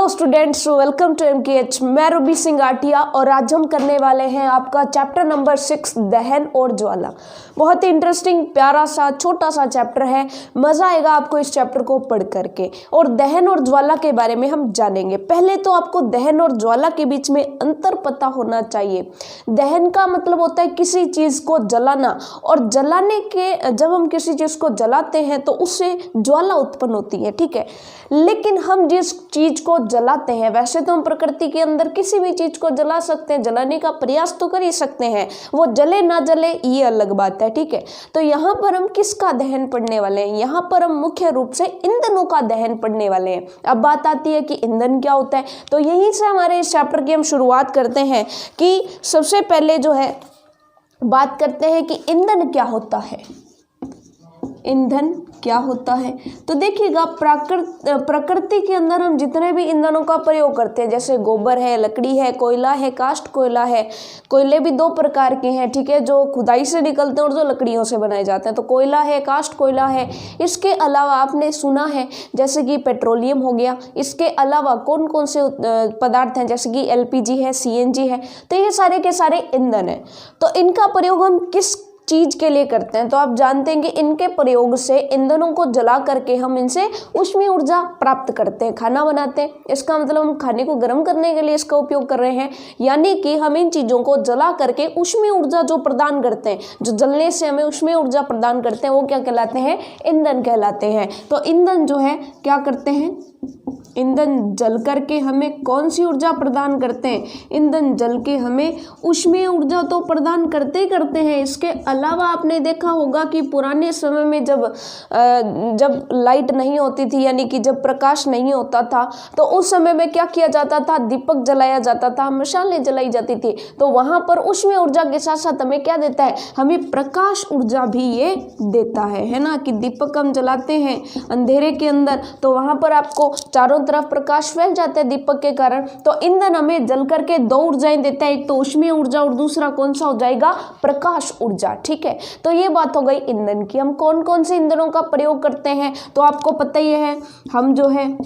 Students, welcome to MKH। मैं रूबी सिंह आटिया और आज हम करने वाले हैं आपका चैप्टर नंबर 6 दहन और ज्वाला। बहुत ही इंटरेस्टिंग प्यारा सा छोटा सा चैप्टर है। मज़ा आएगा आपको इस चैप्टर को पढ़ करके। और दहन और ज्वाला के बारे में हम जानेंगे। पहले तो आपको दहन और ज्वाला के बीच में अंतर पता होना चाहिए। दहन का मतलब होता है किसी चीज़ को जलाना, और जलाने के जब हम किसी चीज़ को जलाते हैं तो उससे ज्वाला उत्पन्न होती है, ठीक है। लेकिन हम जिस चीज़ को जलाते हैं, वैसे तो हम प्रकृति के अंदर किसी भी चीज़ को जला सकते हैं, जलाने का प्रयास तो कर ही सकते हैं, वो जले ना जले ये अलग बात है, ठीक है। तो यहाँ पर हम किसका दहन पढ़ने वाले हैं? यहाँ पर हम मुख्य रूप से ईंधनों का दहन पढ़ने वाले हैं। अब बात आती है कि ईंधन क्या होता है, तो यहीं से हमारे इस चैप्टर की हम शुरुआत करते हैं कि सबसे पहले जो है बात करते हैं कि ईंधन क्या होता है। ईंधन क्या होता है तो देखिएगा, प्रकृति के अंदर हम जितने भी ईंधनों का प्रयोग करते हैं, जैसे गोबर है, लकड़ी है, कोयला है, काष्ठ कोयला है। कोयले भी दो प्रकार के हैं, ठीक है, जो खुदाई से निकलते हैं और जो लकड़ियों से बनाए जाते हैं। तो कोयला है, काष्ठ कोयला है। इसके अलावा आपने सुना है जैसे कि पेट्रोलियम हो गया। इसके अलावा कौन कौन से पदार्थ हैं, जैसे कि LPG है, CNG है। तो ये सारे के सारे ईंधन हैं। तो इनका प्रयोग हम किस चीज़ के लिए करते हैं, तो आप जानते हैं कि इनके प्रयोग से ईंधनों को जला करके हम इनसे ऊष्मीय ऊर्जा प्राप्त करते हैं, खाना बनाते हैं। इसका मतलब हम खाने को गर्म करने के लिए इसका उपयोग कर रहे हैं, यानी कि हम इन चीज़ों को जला करके ऊष्मीय ऊर्जा जो प्रदान करते हैं, जो जलने से हमें ऊष्मीय ऊर्जा प्रदान करते हैं, वो क्या कहलाते हैं? ईंधन कहलाते हैं। तो ईंधन जो है क्या करते हैं? ईंधन जल करके हमें कौन सी ऊर्जा प्रदान करते हैं? ईंधन जल के हमें ऊष्मीय ऊर्जा तो प्रदान करते ही करते हैं। इसके अलावा आपने देखा होगा कि पुराने समय में जब लाइट नहीं होती थी, यानी कि जब प्रकाश नहीं होता था, तो उस समय में क्या किया जाता था? दीपक जलाया जाता था, मशालें जलाई जाती थी। तो वहाँ पर ऊष्मीय ऊर्जा के साथ साथ हमें क्या देता है? हमें प्रकाश ऊर्जा भी ये देता है ना, कि दीपक हम जलाते हैं अंधेरे के अंदर, तो वहाँ पर आपको चारों तरफ प्रकाश फैल जाता है दीपक के कारण। तो ईंधन हमें जल करके दो ऊर्जाएं देता है, एक तो ऊष्मीय ऊर्जा और दूसरा कौन सा हो जाएगा? प्रकाश ऊर्जा, ठीक है। तो ये बात हो गई ईंधन की। हम कौन कौन से ईंधनों का प्रयोग करते हैं तो आपको पता ही है। हम जो है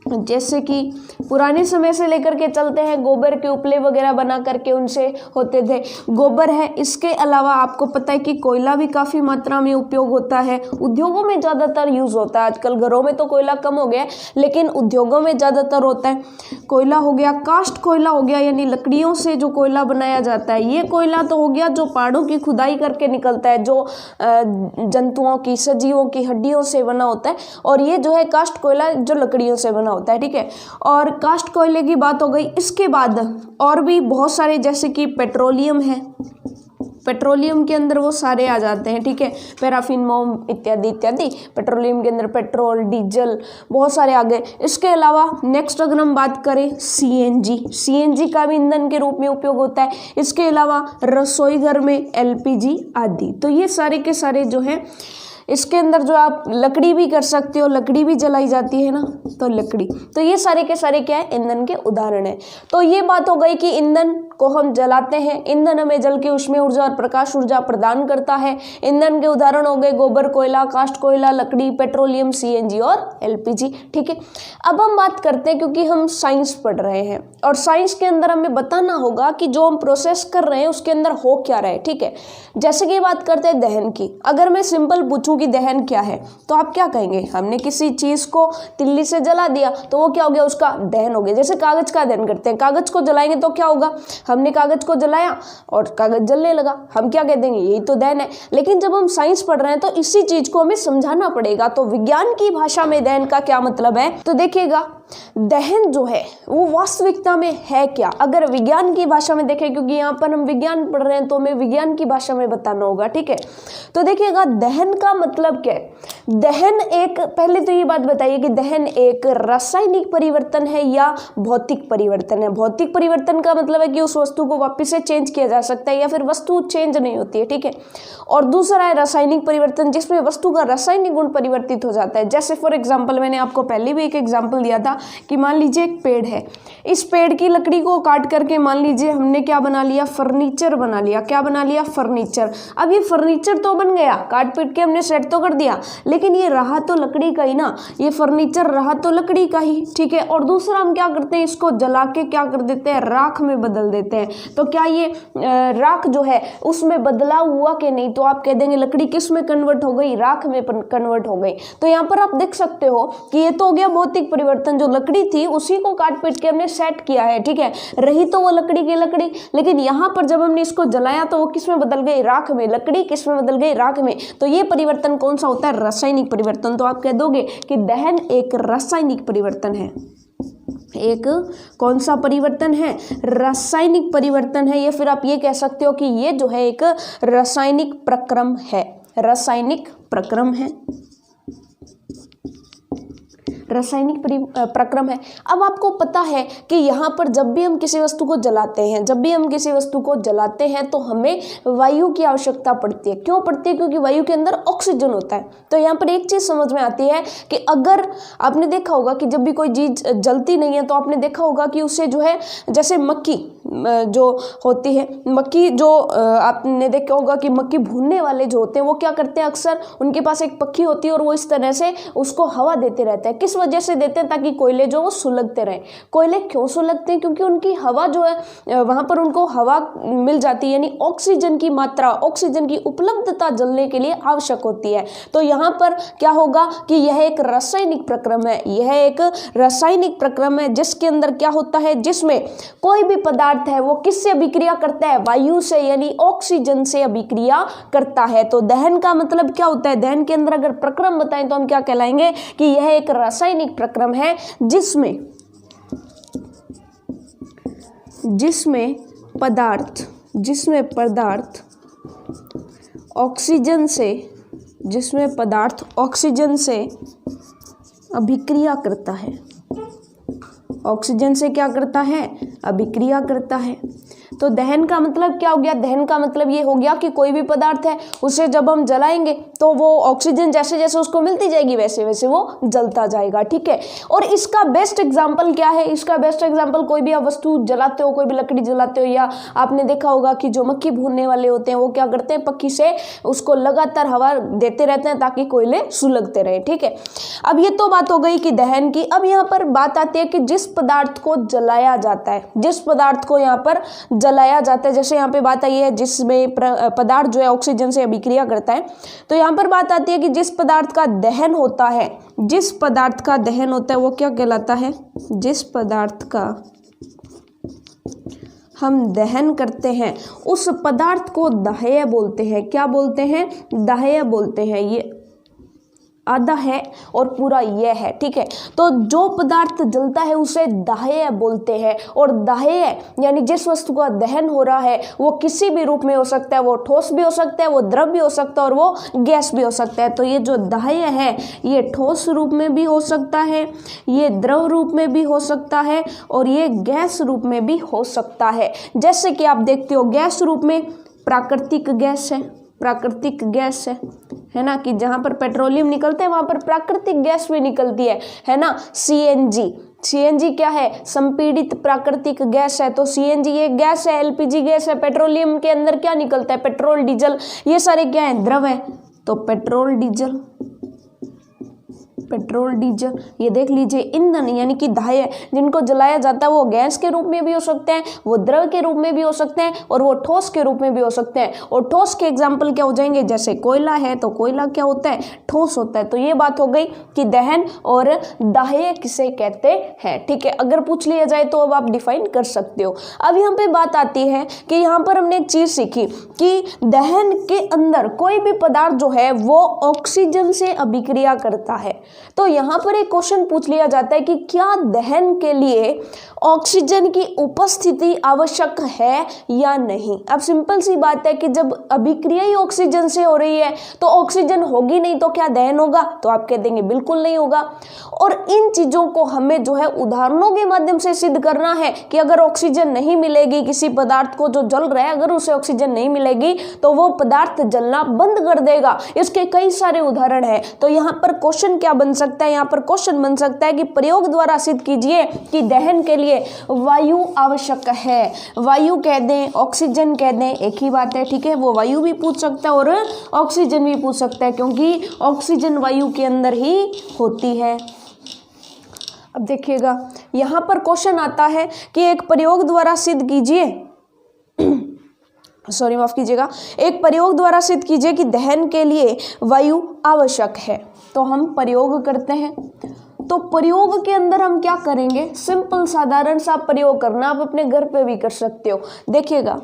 जैसे कि पुराने समय से लेकर के चलते हैं, गोबर के उपले वगैरह बना करके उनसे होते थे, गोबर है। इसके अलावा आपको पता है कि कोयला भी काफ़ी मात्रा में उपयोग होता है, उद्योगों में ज़्यादातर यूज़ होता है। आजकल घरों में तो कोयला कम हो गया, लेकिन उद्योगों में ज़्यादातर होता है। कोयला हो गया, काष्ठ कोयला हो गया, यानी लकड़ियों से जो कोयला बनाया जाता है। ये कोयला तो हो गया जो पहाड़ों की खुदाई करके निकलता है, जो जंतुओं की, सजीवों की हड्डियों से बना होता है। और ये जो है काष्ठ कोयला जो लकड़ियों से बना होता है, ठीक है। और काष्ठ कोयले की बात हो गई। इसके बाद और भी बहुत सारे, जैसे कि पेट्रोलियम है, पेट्रोलियम के अंदर वो सारे आ जाते हैं, ठीक है, पैराफिन, मोम इत्यादि इत्यादि। पेट्रोलियम के अंदर पेट्रोल, डीजल, बहुत सारे आ गए। इसके अलावा नेक्स्ट अगर हम बात करें CNG का भी ईंधन के रूप में उपयोग होता है। इसके अलावा रसोई घर में LPG आदि। तो ये सारे के सारे जो है, इसके अंदर जो आप लकड़ी भी कर सकते हो, लकड़ी भी जलाई जाती है ना, तो लकड़ी। तो ये सारे के सारे क्या है? ईंधन के उदाहरण है। तो ये बात हो गई कि ईंधन को हम जलाते हैं, ईंधन हमें जल के ऊष्मीय ऊर्जा और प्रकाश ऊर्जा प्रदान करता है। ईंधन के उदाहरण हो गए गोबर, कोयला, काष्ठ कोयला, लकड़ी, पेट्रोलियम, CNG और LPG, ठीक है। अब हम बात करते हैं, क्योंकि हम साइंस पढ़ रहे हैं और साइंस के अंदर हमें बताना होगा कि जो हम प्रोसेस कर रहे हैं उसके अंदर हो क्या रहा है, ठीक है। जैसे कि बात करते हैं दहन की। अगर मैं सिंपल पूछूं कि दहन क्या है, तो आप क्या कहेंगे? हमने किसी चीज को तिल्ली से जला दिया तो वो क्या हो गया? उसका दहन हो गया। जैसे कागज का दहन करते हैं, कागज को जलाएंगे तो क्या होगा? हमने कागज को जलाया और कागज जलने लगा, हम क्या कह देंगे? यही तो दहन है। लेकिन जब हम साइंस पढ़ रहे हैं तो इसी चीज को हमें समझाना पड़ेगा। तो विज्ञान की भाषा में दहन का क्या मतलब है, तो देखिएगा, दहन जो है वो वास्तविकता में है क्या। अगर विज्ञान की भाषा में देखें, क्योंकि यहाँ पर हम विज्ञान पढ़ रहे हैं तो हमें विज्ञान की भाषा में बताना होगा, ठीक है। तो देखिएगा, दहन का मतलब क्या है? दहन एक, पहले तो ये बात बताइए कि दहन एक रासायनिक परिवर्तन है या भौतिक परिवर्तन है। भौतिक परिवर्तन का मतलब है कि उस वस्तु को वापस से चेंज किया जा सकता है, या फिर वस्तु चेंज नहीं होती है, ठीक है। और दूसरा है रासायनिक परिवर्तन, जिसमें वस्तु का रासायनिक गुण परिवर्तित हो जाता है। जैसे फॉर एग्जाम्पल, मैंने आपको पहले भी एक एग्जाम्पल दिया था कि मान लीजिए एक पेड़ है, इस पेड़ की लकड़ी को काट करके मान लीजिए हमने क्या बना लिया? फर्नीचर बना लिया। क्या बना लिया? फर्नीचर। अब ये फर्नीचर तो बन गया, काट पीट के हमने सेट तो कर दिया, लेकिन ये रहा तो लकड़ी का ही ना, ये फर्नीचर रहा तो लकड़ी का ही, ठीक है। और दूसरा हम क्या करते हैं, इसको जला के क्या कर देते हैं, राख में बदल देते हैं। तो क्या ये राख जो है उसमें बदलाव हुआ कि नहीं, तो आप कह देंगे लकड़ी किस में कन्वर्ट हो गई, राख में कन्वर्ट हो गई। तो यहाँ पर आप देख सकते हो कि ये तो हो गया भौतिक परिवर्तन, जो लकड़ी थी उसी को काट पीट के हमने सेट किया है, ठीक है। रही तो वो लकड़ी की लकड़ी, लेकिन यहाँ पर जब हमने इसको जलाया तो वो किस में बदल गई, राख में। लकड़ी किस में बदल गई, राख में। तो ये परिवर्तन कौन सा होता है, रासायनिक परिवर्तन। तो आप कह दोगे कि दहन एक रासायनिक परिवर्तन है। एक कौन सा परिवर्तन है, रासायनिक परिवर्तन है। या फिर आप ये कह सकते हो कि ये जो है एक रासायनिक प्रक्रम है, रासायनिक प्रक्रम है, रासायनिक प्रक्रम है। अब आपको पता है कि यहाँ पर जब भी हम किसी वस्तु को जलाते हैं, जब भी हम किसी वस्तु को जलाते हैं तो हमें वायु की आवश्यकता पड़ती है। क्यों पड़ती है, क्योंकि वायु के अंदर ऑक्सीजन होता है। तो यहाँ पर एक चीज़ समझ में आती है कि अगर आपने देखा होगा कि जब भी कोई चीज़ जलती नहीं है तो आपने देखा होगा कि उससे जो है, जैसे मक्खी जो होती है, मक्खी जो आपने देखा होगा कि मक्खी भूनने वाले जो होते हैं वो क्या करते हैं, अक्सर उनके पास एक पक्खी होती है और वो इस तरह से उसको हवा देते रहते हैं। किस वजह से देते हैं, ताकि कोयले जो वो सुलगते रहें। कोयले क्यों सुलगते हैं, क्योंकि उनकी हवा जो है वहाँ पर उनको हवा मिल जाती है, यानी ऑक्सीजन की मात्रा, ऑक्सीजन की उपलब्धता जलने के लिए आवश्यक होती है। तो यहाँ पर क्या होगा कि यह एक रासायनिक प्रक्रम है, यह एक रासायनिक प्रक्रम है जिसके अंदर क्या होता है, जिसमें कोई भी पदार्थ है वो किससे अभिक्रिया करता है, वायु से, यानी ऑक्सीजन से अभिक्रिया करता है। तो दहन का मतलब क्या होता है, दहन के अंदर अगर प्रक्रम बताएं तो हम क्या कहलाएंगे कि यह एक रासायनिक प्रक्रम है जिसमें पदार्थ ऑक्सीजन से अभिक्रिया करता है, ऑक्सीजन से क्या करता है, अभिक्रिया करता है। तो दहन का मतलब क्या हो गया, दहन का मतलब ये हो गया कि कोई भी पदार्थ है उसे जब हम जलाएंगे तो वो ऑक्सीजन जैसे जैसे उसको मिलती जाएगी वैसे वैसे वो जलता जाएगा, ठीक है। और इसका बेस्ट एग्जांपल क्या है, इसका बेस्ट एग्जांपल, कोई भी आप वस्तु जलाते हो, कोई भी लकड़ी जलाते हो, या आपने देखा होगा कि जो मक्खी भूनने वाले होते हैं वो क्या करते हैं, पक्की से उसको लगातार हवा देते रहते हैं ताकि कोयले सुलगते रहे, ठीक है। अब ये तो बात हो गई कि दहन की। अब यहाँ पर बात आती है कि जिस पदार्थ को जलाया जाता है, जिस पदार्थ को यहाँ पर जलाया जाता है, जैसे यहाँ पे बात आई है जिसमें पदार्थ जो है ऑक्सीजन से अभिक्रिया करता है, तो यहाँ पर बात आती है कि जिस पदार्थ का दहन होता है, जिस पदार्थ का दहन होता है वो क्या कहलाता है, जिस पदार्थ का हम दहन करते हैं उस पदार्थ को दाह्य बोलते हैं। क्या बोलते हैं, दाह्य बोलते हैं। ये आधा है और पूरा यह है, ठीक है। तो जो पदार्थ जलता है उसे दाह्य बोलते हैं। और दाह्य यानी जिस वस्तु का दहन हो रहा है वो किसी भी रूप में हो सकता है, वो ठोस भी हो सकता है, वो द्रव भी हो सकता है और वो गैस भी हो सकता है। तो ये जो दाह्य है ये ठोस रूप में भी हो सकता है, ये द्रव रूप में भी हो सकता है और ये गैस रूप में भी हो सकता है। जैसे कि आप देखते हो गैस रूप में प्राकृतिक गैस है ना, कि जहाँ पर पेट्रोलियम निकलते हैं वहाँ पर प्राकृतिक गैस भी निकलती है ना। सीएनजी क्या है, संपीड़ित प्राकृतिक गैस है। तो सीएनजी ये गैस है, एलपीजी गैस है। पेट्रोलियम के अंदर क्या निकलता है, पेट्रोल, डीजल, ये सारे क्या है, द्रव है। तो पेट्रोल डीजल ये देख लीजिए ईंधन यानी कि दाह्य जिनको जलाया जाता है वो गैस के रूप में भी हो सकते हैं, वो द्रव के रूप में भी हो सकते हैं और वो ठोस के रूप में भी हो सकते हैं। और ठोस के एग्जाम्पल क्या हो जाएंगे, जैसे कोयला है तो कोयला क्या होता है, ठोस होता है। तो ये बात हो गई कि दहन और दाह्य किसे कहते हैं, ठीक है। अगर पूछ लिया जाए तो अब आप डिफाइन कर सकते हो। अब यहाँ पे बात आती है कि यहाँ पर हमने एक चीज सीखी कि दहन के अंदर कोई भी पदार्थ जो है वो ऑक्सीजन से अभिक्रिया करता है। तो यहाँ पर एक क्वेश्चन पूछ लिया जाता है कि क्या दहन के लिए ऑक्सीजन की उपस्थिति आवश्यक है या नहीं। अब सिंपल सी बात है कि जब अभिक्रिया ही ऑक्सीजन से हो रही है तो ऑक्सीजन होगी नहीं तो क्या दहन होगा, तो आप कह देंगे बिल्कुल नहीं होगा। और इन चीजों को हमें जो है उदाहरणों के माध्यम से सिद्ध करना है कि अगर ऑक्सीजन नहीं मिलेगी, किसी पदार्थ को जो जल रहा है अगर उसे ऑक्सीजन नहीं मिलेगी तो वो पदार्थ जलना बंद कर देगा। इसके कई सारे उदाहरण है। तो यहाँ पर क्वेश्चन क्या बनता बन सकता है, यहाँ पर क्वेश्चन बन सकता है कि प्रयोग द्वारा सिद्ध कीजिए कि दहन के लिए वायु आवश्यक है। वायु कह दें, ऑक्सीजन कह दें, एक ही बात है, ठीक है। वो वायु भी पूछ सकता है और ऑक्सीजन भी पूछ सकता है, क्योंकि ऑक्सीजन वायु के अंदर ही होती है। अब देखिएगा यहाँ पर क्वेश्चन आता है कि एक प्रयोग द्वारा सिद्ध कीजिए सॉरी माफ कीजिएगा, एक प्रयोग द्वारा सिद्ध कीजिए कि दहन के लिए वायु आवश्यक है। तो हम प्रयोग करते हैं, तो प्रयोग के अंदर हम क्या करेंगे, सिंपल साधारण सा प्रयोग करना, आप अपने घर पे भी कर सकते हो। देखिएगा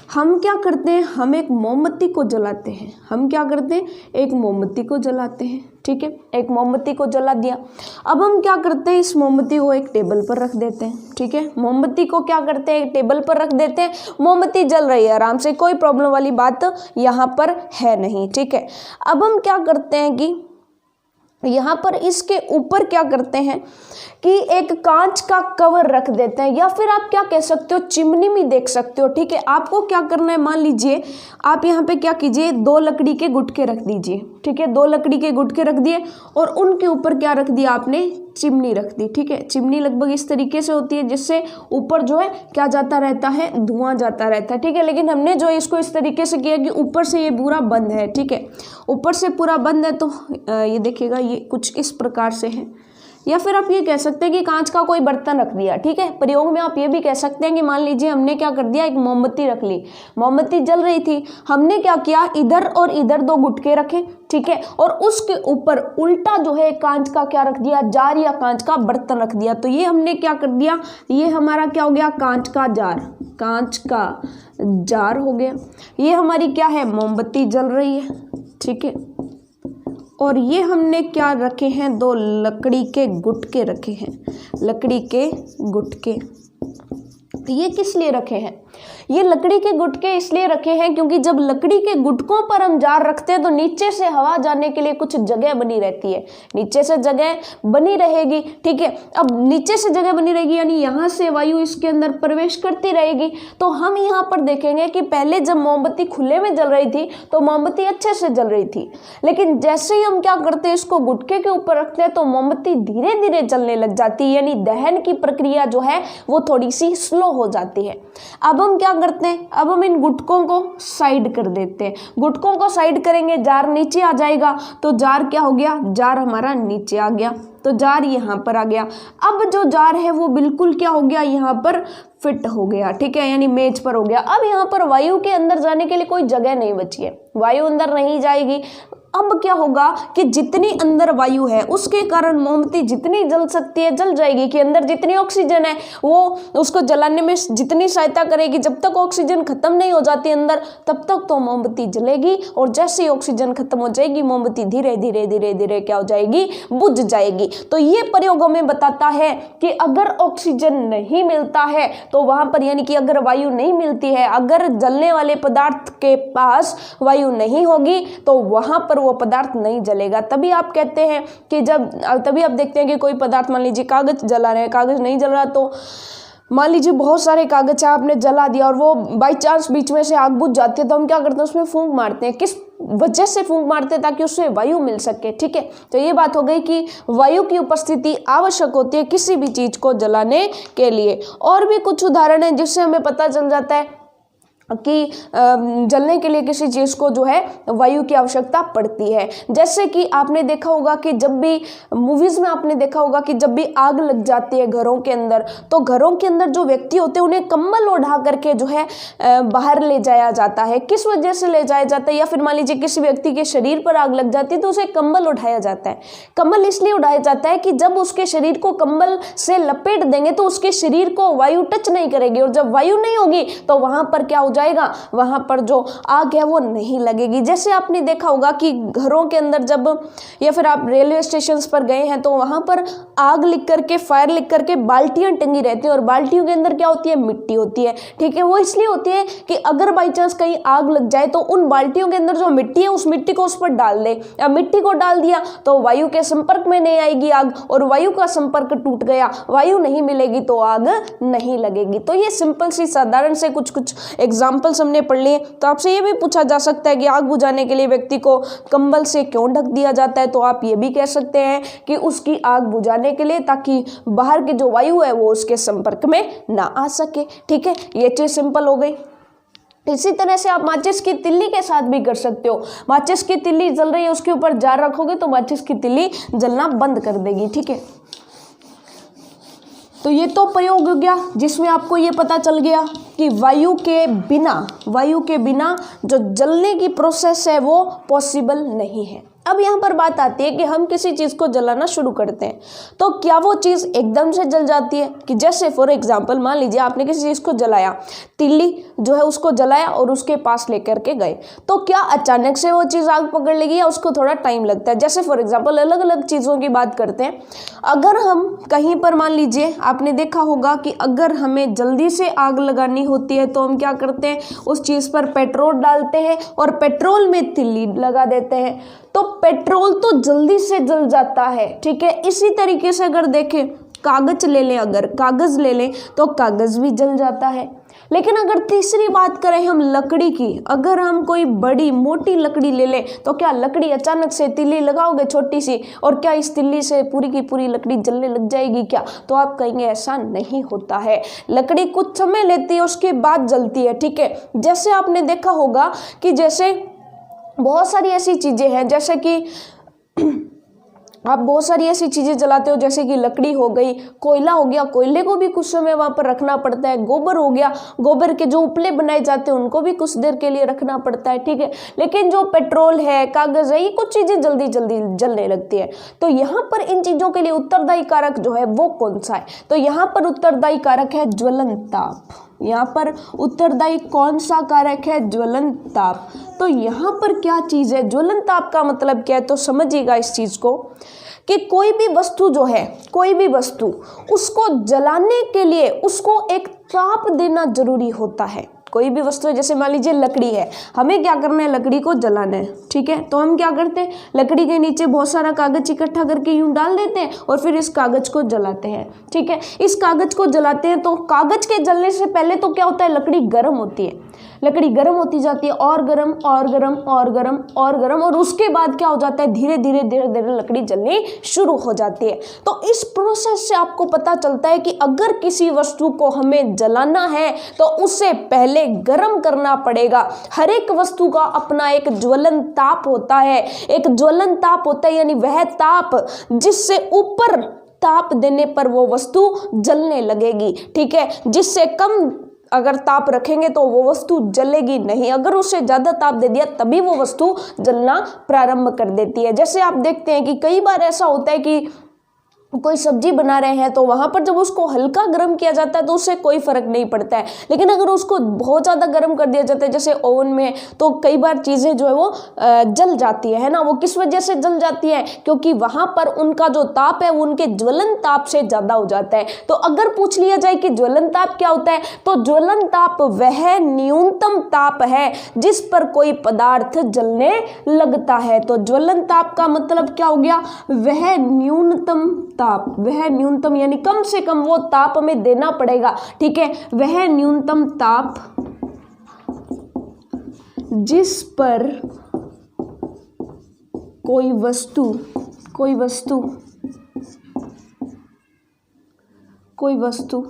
हम क्या करते हैं, हम एक मोमबत्ती को जलाते हैं। हम क्या करते हैं, एक मोमबत्ती को जलाते हैं, ठीक है। एक मोमबत्ती को जला दिया। अब हम क्या करते हैं, इस मोमबत्ती को एक टेबल पर रख देते हैं, ठीक है। मोमबत्ती को क्या करते हैं, एक टेबल पर रख देते हैं। मोमबत्ती जल रही है आराम से, कोई प्रॉब्लम वाली बात यहाँ पर है नहीं, ठीक है। अब हम क्या करते हैं कि यहाँ पर इसके ऊपर क्या करते हैं कि एक कांच का कवर रख देते हैं, या फिर आप क्या कह सकते हो, चिमनी भी देख सकते हो, ठीक है। आपको क्या करना है, मान लीजिए आप यहाँ पे क्या कीजिए, 2 लकड़ी के गुटके रख दीजिए, ठीक है। 2 लकड़ी के गुटके रख दिए और उनके ऊपर क्या रख दिया आपने, चिमनी रख दी, ठीक है। चिमनी लगभग इस तरीके से होती है जिससे ऊपर जो है क्या जाता रहता है, धुआं जाता रहता है, ठीक है। लेकिन हमने जो इसको इस तरीके से किया कि ऊपर से ये पूरा बंद है, ठीक है। ऊपर से पूरा बंद है, तो ये देखिएगा ये कुछ इस प्रकार से है। या फिर आप ये कह सकते हैं कि कांच का कोई बर्तन रख दिया, ठीक है। प्रयोग में आप ये भी कह सकते हैं कि मान लीजिए हमने क्या कर दिया, एक मोमबत्ती रख ली, मोमबत्ती जल रही थी, हमने क्या किया, इधर और इधर 2 गुटके रखे, ठीक है, और उसके ऊपर उल्टा जो है कांच का क्या रख दिया, जार या कांच का बर्तन रख दिया। तो ये हमने क्या कर दिया, ये हमारा क्या हो गया, कांच का जार, कांच का जार हो गया। ये हमारी क्या है, मोमबत्ती जल रही है, ठीक है। और ये हमने क्या रखे हैं, 2 लकड़ी के गुटके रखे हैं, लकड़ी के गुटके। ये किस लिए रखे हैं, ये लकड़ी के गुटके इसलिए रखे हैं क्योंकि जब लकड़ी के गुटकों पर हम जार रखते हैं तो नीचे से हवा जाने के लिए कुछ जगह बनी रहती है, नीचे से जगह बनी रहेगी, ठीक है। अब नीचे से जगह बनी रहेगी यानी यहाँ से वायु इसके अंदर प्रवेश करती रहेगी। तो हम यहाँ पर देखेंगे कि पहले जब मोमबत्ती खुले में जल रही थी तो मोमबत्ती अच्छे से जल रही थी, लेकिन जैसे ही हम क्या करते हैं, इसको गुटके के ऊपर रखते हैं तो मोमबत्ती धीरे धीरे जलने लग जाती है, यानी दहन की प्रक्रिया जो है वो थोड़ी सी स्लो हो जाती है। अब हम क्या करते हैं, अब हम इन गुटकों को साइड कर देते हैं। गुटकों को साइड करेंगे, जार नीचे आ जाएगा, तो जार क्या हो गया, जार हमारा नीचे आ गया, तो जार यहाँ पर आ गया। अब जो जार है वो बिल्कुल क्या हो गया, यहाँ पर फिट हो गया, ठीक है, यानी मेज पर हो गया। अब यहाँ पर वायु के अंदर जाने के लिए कोई जगह नहीं बची है, वायु अंदर नहीं जाएगी। अब क्या होगा कि जितनी अंदर वायु है उसके कारण मोमबत्ती जितनी जल सकती है जल जाएगी, कि अंदर जितनी ऑक्सीजन है वो उसको जलाने में जितनी सहायता करेगी। जब तक ऑक्सीजन खत्म नहीं हो जाती अंदर तब तक तो मोमबत्ती जलेगी, और जैसे ही ऑक्सीजन खत्म हो जाएगी मोमबत्ती धीरे धीरे धीरे धीरे क्या हो जाएगी, बुझ जाएगी। तो ये प्रयोगों में बताता है कि अगर ऑक्सीजन नहीं मिलता है तो वहां पर, यानी कि अगर वायु नहीं मिलती है, अगर जलने वाले पदार्थ के पास वायु नहीं होगी तो वहां पर वो पदार्थ नहीं जलेगा। तभी आप कहते हैं कि तभी आप देखते हैं कि कोई पदार्थ, मान लीजिए कागज जला रहे हैं, कागज नहीं जल रहा, तो मान लीजिए बहुत सारे कागज आपने जला दिया और वो बाई चांस बीच में से आग बुझ जाती है, तो हम क्या करते हैं, उसमें फूंक मारते हैं। किस वजह से फूंक मारते हैं, ताकि उससे वायु मिल सके, ठीक है। तो ये बात हो गई कि वायु की उपस्थिति आवश्यक होती है किसी भी चीज को जलाने के लिए। और भी कुछ उदाहरण है जिससे हमें पता चल जाता है कि जलने के लिए किसी चीज़ को जो है वायु की आवश्यकता पड़ती है। जैसे कि आपने देखा होगा कि जब भी मूवीज़ में आपने देखा होगा कि जब भी आग लग जाती है घरों के अंदर, तो घरों के अंदर जो व्यक्ति होते हैं उन्हें कंबल ओढ़ा करके जो है बाहर ले जाया जाता है। किस वजह से ले जाया जाता है, या फिर मान लीजिए किसी व्यक्ति के शरीर पर आग लग जाती है तो उसे कंबल उठाया जाता है। कंबल इसलिए उठाया जाता है कि जब उसके शरीर को कंबल से लपेट देंगे तो उसके शरीर को वायु टच नहीं करेगी, और जब वायु नहीं होगी तो वहां पर क्या हो जाएगा, वहां पर जो आग है वो नहीं लगेगी। जैसे आपने देखा होगा कि घरों के अंदर जब, या फिर आप रेलवे स्टेशन पर गए हैं तो वहां पर आग लिख करके, फायर लिख करके बाल्टियां टंगी रहती है, और बाल्टियों के अंदर क्या होती है, मिट्टी होती है, ठीक है। वो इसलिए होती है कि अगर बाई चांस कहीं आग लग जाए तो उन बाल्टियों के अंदर जो मिट्टी है उस मिट्टी को उस पर डाल दे। अब मिट्टी को डाल दिया तो वायु के संपर्क में नहीं आएगी आग, और वायु का संपर्क टूट गया, वायु नहीं मिलेगी तो आग नहीं लगेगी। तो ये सिंपल सी साधारण से कुछ एग्जाम्पल एग्जाम्पल्स हमने पढ़ लिए। तो आपसे ये भी पूछा जा सकता है कि आग बुझाने के लिए व्यक्ति को कंबल से क्यों ढक दिया जाता है, तो आप ये भी कह सकते हैं कि उसकी आग बुझाने के लिए, ताकि बाहर की जो वायु है वो उसके संपर्क में ना आ सके। ठीक है, ये चीज सिंपल हो गई। इसी तरह से आप माचिस की तिल्ली के साथ भी कर सकते हो। माचिस की तिल्ली जल रही है, उसके ऊपर जार रखोगे तो माचिस की तिल्ली जलना बंद कर देगी। ठीक है, तो ये तो प्रयोग हो गया जिसमें आपको ये पता चल गया कि वायु के बिना जो जलने की प्रोसेस है वो पॉसिबल नहीं है। अब यहाँ पर बात आती है कि हम किसी चीज़ को जलाना शुरू करते हैं तो क्या वो चीज़ एकदम से जल जाती है? कि जैसे फॉर एग्जांपल मान लीजिए आपने किसी चीज़ को जलाया, तिल्ली जो है उसको जलाया और उसके पास लेकर के गए, तो क्या अचानक से वो चीज़ आग पकड़ लेगी या उसको थोड़ा टाइम लगता है? जैसे फॉर एग्जाम्पल अलग अलग चीज़ों की बात करते हैं। अगर हम कहीं पर मान लीजिए आपने देखा होगा कि अगर हमें जल्दी से आग लगानी होती है तो हम क्या करते हैं, उस चीज़ पर पेट्रोल डालते हैं और पेट्रोल में तिल्ली लगा देते हैं, तो पेट्रोल तो जल्दी से जल जाता है। ठीक है, इसी तरीके से अगर देखें कागज ले लें, अगर कागज ले लें तो कागज भी जल जाता है। लेकिन अगर तीसरी बात करें हम लकड़ी की, अगर हम कोई बड़ी मोटी लकड़ी ले लें तो क्या लकड़ी अचानक से तिल्ली लगाओगे छोटी सी और क्या इस तिल्ली से पूरी की पूरी लकड़ी जलने लग जाएगी क्या? तो आप कहेंगे ऐसा नहीं होता है, लकड़ी कुछ समय लेती है उसके बाद जलती है। ठीक है, जैसे आपने देखा होगा कि जैसे बहुत सारी ऐसी चीज़ें हैं, जैसे कि आप बहुत सारी ऐसी चीज़ें जलाते हो, जैसे कि लकड़ी हो गई, कोयला हो गया, कोयले को भी कुछ समय वहाँ पर रखना पड़ता है, गोबर हो गया, गोबर के जो उपले बनाए जाते हैं उनको भी कुछ देर के लिए रखना पड़ता है। ठीक है, लेकिन जो पेट्रोल है, कागज़ है, ये कुछ चीज़ें जल्दी जल्दी जलने लगती है। तो यहाँ पर इन चीज़ों के लिए उत्तरदायी कारक जो है वो कौन सा है? तो यहाँ पर उत्तरदायी कारक है ज्वलन ताप। यहाँ पर उत्तरदायी कौन सा कारक है? ज्वलन ताप। तो यहाँ पर क्या चीज़ है? ज्वलन ताप का मतलब क्या है? तो समझिएगा इस चीज़ को कि कोई भी वस्तु जो है, कोई भी वस्तु, उसको जलाने के लिए उसको एक ताप देना जरूरी होता है। कोई भी वस्तु है, जैसे मान लीजिए लकड़ी है, हमें क्या करना है, लकड़ी को जलाना है। ठीक है, तो हम क्या करते हैं, लकड़ी के नीचे बहुत सारा कागज इकट्ठा करके यूं डाल देते हैं और फिर इस कागज को जलाते हैं। ठीक है, इस कागज को जलाते हैं तो कागज के जलने से पहले तो क्या होता है, लकड़ी गर्म होती है, लकड़ी गर्म होती जाती है और गर्म और गर्म और गर्म और गर्म, और उसके बाद क्या हो जाता है, धीरे धीरे धीरे धीरे लकड़ी जलनी शुरू हो जाती है। तो इस प्रोसेस से आपको पता चलता है कि अगर किसी वस्तु को हमें जलाना है तो उससे पहले गर्म करना पड़ेगा। हर एक वस्तु का अपना एक ज्वलन ताप होता है, एक ज्वलन ताप होता है, यानी वह ताप जिससे ऊपर ताप देने पर वो वस्तु जलने लगेगी। ठीक है, जिससे कम अगर ताप रखेंगे तो वो वस्तु जलेगी नहीं, अगर उससे ज़्यादा ताप दे दिया तभी वो वस्तु जलना प्रारंभ कर देती है। जैसे आप देखते हैं कि कई बार ऐसा होता है कि कोई सब्जी बना रहे हैं तो वहाँ पर जब उसको हल्का गर्म किया जाता है तो उससे कोई फर्क नहीं पड़ता है, लेकिन अगर उसको बहुत ज़्यादा गर्म कर दिया जाता है जैसे ओवन में, तो कई बार चीज़ें जो है वो जल जाती है ना। वो किस वजह से जल जाती है? क्योंकि वहाँ पर उनका जो ताप है वो उनके ज्वलन ताप से ज़्यादा हो जाता है। तो अगर पूछ लिया जाए कि ज्वलन ताप क्या होता है, तो ज्वलन ताप वह न्यूनतम ताप है जिस पर कोई पदार्थ जलने लगता है। तो ज्वलन ताप का मतलब क्या हो गया, वह न्यूनतम ताप, वह न्यूनतम यानी कम से कम वो ताप हमें देना पड़ेगा। ठीक है, वह न्यूनतम ताप जिस पर कोई वस्तु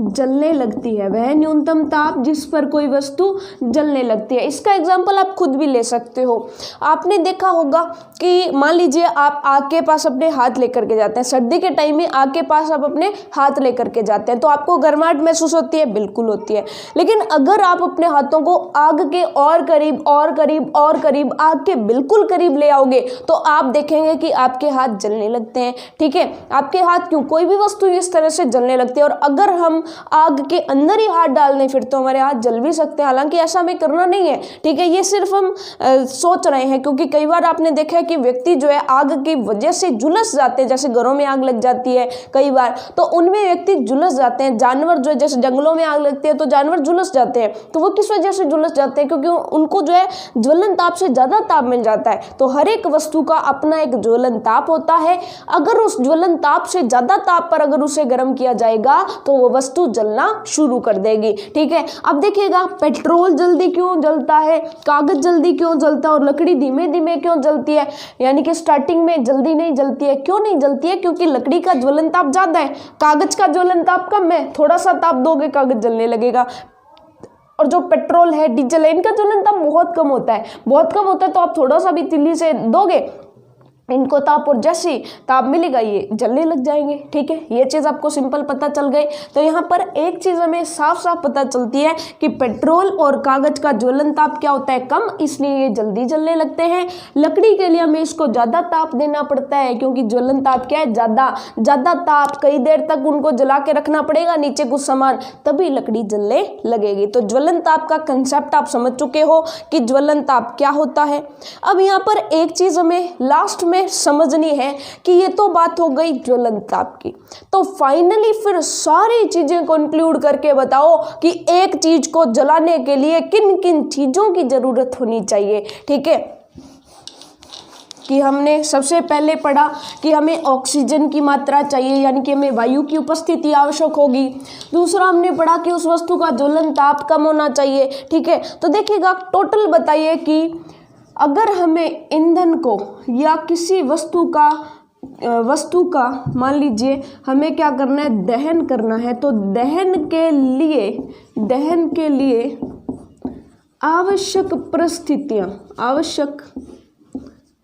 जलने लगती है, वह न्यूनतम ताप जिस पर कोई वस्तु जलने लगती है। इसका एग्जाम्पल आप खुद भी ले सकते हो। आपने देखा होगा कि मान लीजिए आप आग के पास अपने हाथ लेकर के जाते हैं, सर्दी के टाइम में आग के पास आप अपने हाथ लेकर के जाते हैं तो आपको गर्माहट महसूस होती है, बिल्कुल होती है। लेकिन अगर आप अपने हाथों को आग के और करीब और करीब और करीब, आग के बिल्कुल करीब ले आओगे तो आप देखेंगे कि आपके हाथ जलने लगते हैं। ठीक है, आपके हाथ क्यों, कोई भी वस्तु इस तरह से जलने लगती है। और अगर हम आग के अंदर ही हाथ डाल दें फिर तो हमारे हाथ जल भी सकते हैं, हालांकि ऐसा हमें करना नहीं है। ठीक है, ये सिर्फ हम सोच रहे हैं, क्योंकि कई बार आपने देखा है कि व्यक्ति जो है आग की वजह से झुलस जाते हैं, जैसे घरों में आग लग जाती है कई बार, तो उनमें व्यक्ति झुलस जाते हैं। जानवर जो है, जैसे जंगलों में आग लगती है तो जानवर झुलस जाते हैं, तो वो किस वजह से झुलस जाते हैं, क्योंकि उनको जो है ज्वलन ताप से ज्यादा ताप मिल जाता है। तो हर एक वस्तु का अपना एक ज्वलन ताप होता है, अगर उस ज्वलन ताप से ज्यादा ताप पर अगर उसे गर्म किया जाएगा तो वो वस्तु वस्तु जलना शुरू कर देगी। ठीक है, अब देखिएगा पेट्रोल जल्दी क्यों जलता है, कागज जल्दी क्यों जलता है और लकड़ी धीमे धीमे क्यों जलती है, यानी कि स्टार्टिंग में जल्दी नहीं जलती है। क्यों नहीं जलती है? क्योंकि लकड़ी का ज्वलन ताप ज्यादा है, कागज का ज्वलन ताप कम है। थोड़ा सा ताप दोगे कागज जलने लगेगा। और जो पेट्रोल है, डीजल है, इनका ज्वलन ताप बहुत कम होता है, बहुत कम होता है। तो आप थोड़ा सा भी तिल्ली से दोगे इनको ताप और जैसे ताप मिलेगा ये जलने लग जाएंगे। ठीक है, ये चीज़ आपको सिंपल पता चल गई। तो यहाँ पर एक चीज़ हमें साफ साफ पता चलती है कि पेट्रोल और कागज का ज्वलन ताप क्या होता है, कम, इसलिए ये जल्दी जलने लगते हैं। लकड़ी के लिए हमें इसको ज़्यादा ताप देना पड़ता है क्योंकि ज्वलन ताप क्या है, ज़्यादा ताप, कई देर तक उनको जला के रखना पड़ेगा नीचे कुछ सामान, तभी लकड़ी जलने लगेगी। तो ज्वलन ताप का कंसेप्ट आप समझ चुके हो कि ज्वलन ताप क्या होता है। अब यहाँ पर एक चीज़ हमें लास्ट में समझनी है कि ये तो बात हो गई ज्वलन ताप की। तो फाइनली फिर सारी चीजें कंक्लूड करके बताओ कि एक चीज को जलाने के लिए किन किन चीजों की जरूरत होनी चाहिए। ठीक है, कि हमने सबसे पहले पढ़ा कि हमें ऑक्सीजन की मात्रा चाहिए, यानी कि हमें वायु की उपस्थिति आवश्यक होगी। दूसरा हमने पढ़ा कि उस वस्तु का ज्वलन ताप कम होना चाहिए। ठीक है, तो देखिएगा टोटल बताइए कि अगर हमें ईंधन को या किसी वस्तु का मान लीजिए हमें क्या करना है, दहन करना है, तो दहन के लिए आवश्यक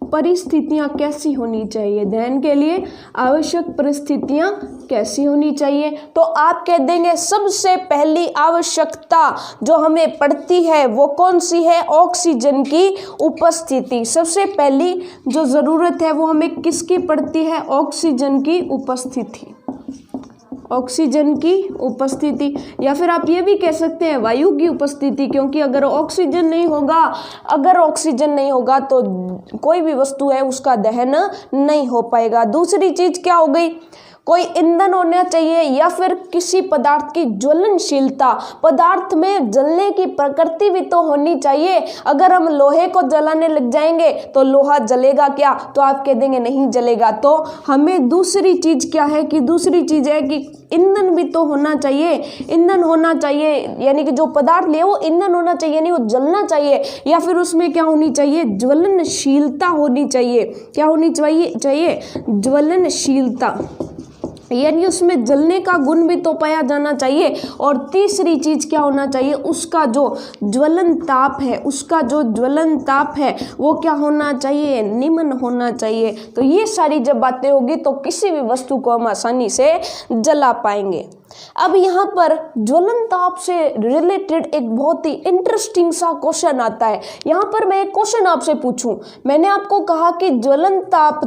परिस्थितियां कैसी होनी चाहिए, दहन के लिए आवश्यक परिस्थितियां कैसी होनी चाहिए। तो आप कह देंगे सबसे पहली आवश्यकता जो हमें पड़ती है वो कौन सी है, ऑक्सीजन की उपस्थिति। सबसे पहली जो ज़रूरत है वो हमें किसकी पड़ती है, ऑक्सीजन की उपस्थिति, ऑक्सीजन की उपस्थिति, या फिर आप ये भी कह सकते हैं वायु की उपस्थिति, क्योंकि अगर ऑक्सीजन नहीं होगा तो कोई भी वस्तु है उसका दहन नहीं हो पाएगा। दूसरी चीज क्या हो गई, कोई ईंधन होना चाहिए या फिर किसी पदार्थ की ज्वलनशीलता, पदार्थ में जलने की प्रकृति भी तो होनी चाहिए। अगर हम लोहे को जलाने लग जाएंगे तो लोहा जलेगा क्या, तो आप कह देंगे नहीं जलेगा। तो हमें दूसरी चीज क्या है कि दूसरी चीज है कि ईंधन भी तो होना चाहिए, ईंधन होना चाहिए, यानी कि जो पदार्थ ले वो ईंधन होना चाहिए, नहीं वो जलना चाहिए, या फिर उसमें क्या होनी चाहिए, ज्वलनशीलता होनी चाहिए। क्या होनी चाहिए, ज्वलनशीलता, यानी उसमें जलने का गुण भी तो पाया जाना चाहिए। और तीसरी चीज क्या होना चाहिए, उसका जो ज्वलन ताप है वो क्या होना चाहिए, निम्न होना चाहिए। तो ये सारी जब बातें होगी तो किसी भी वस्तु को हम आसानी से जला पाएंगे। अब यहाँ पर ज्वलन ताप से रिलेटेड एक बहुत ही इंटरेस्टिंग सा क्वेश्चन आता है। यहाँ पर मैं एक क्वेश्चन आपसे पूछूं, मैंने आपको कहा कि ज्वलन ताप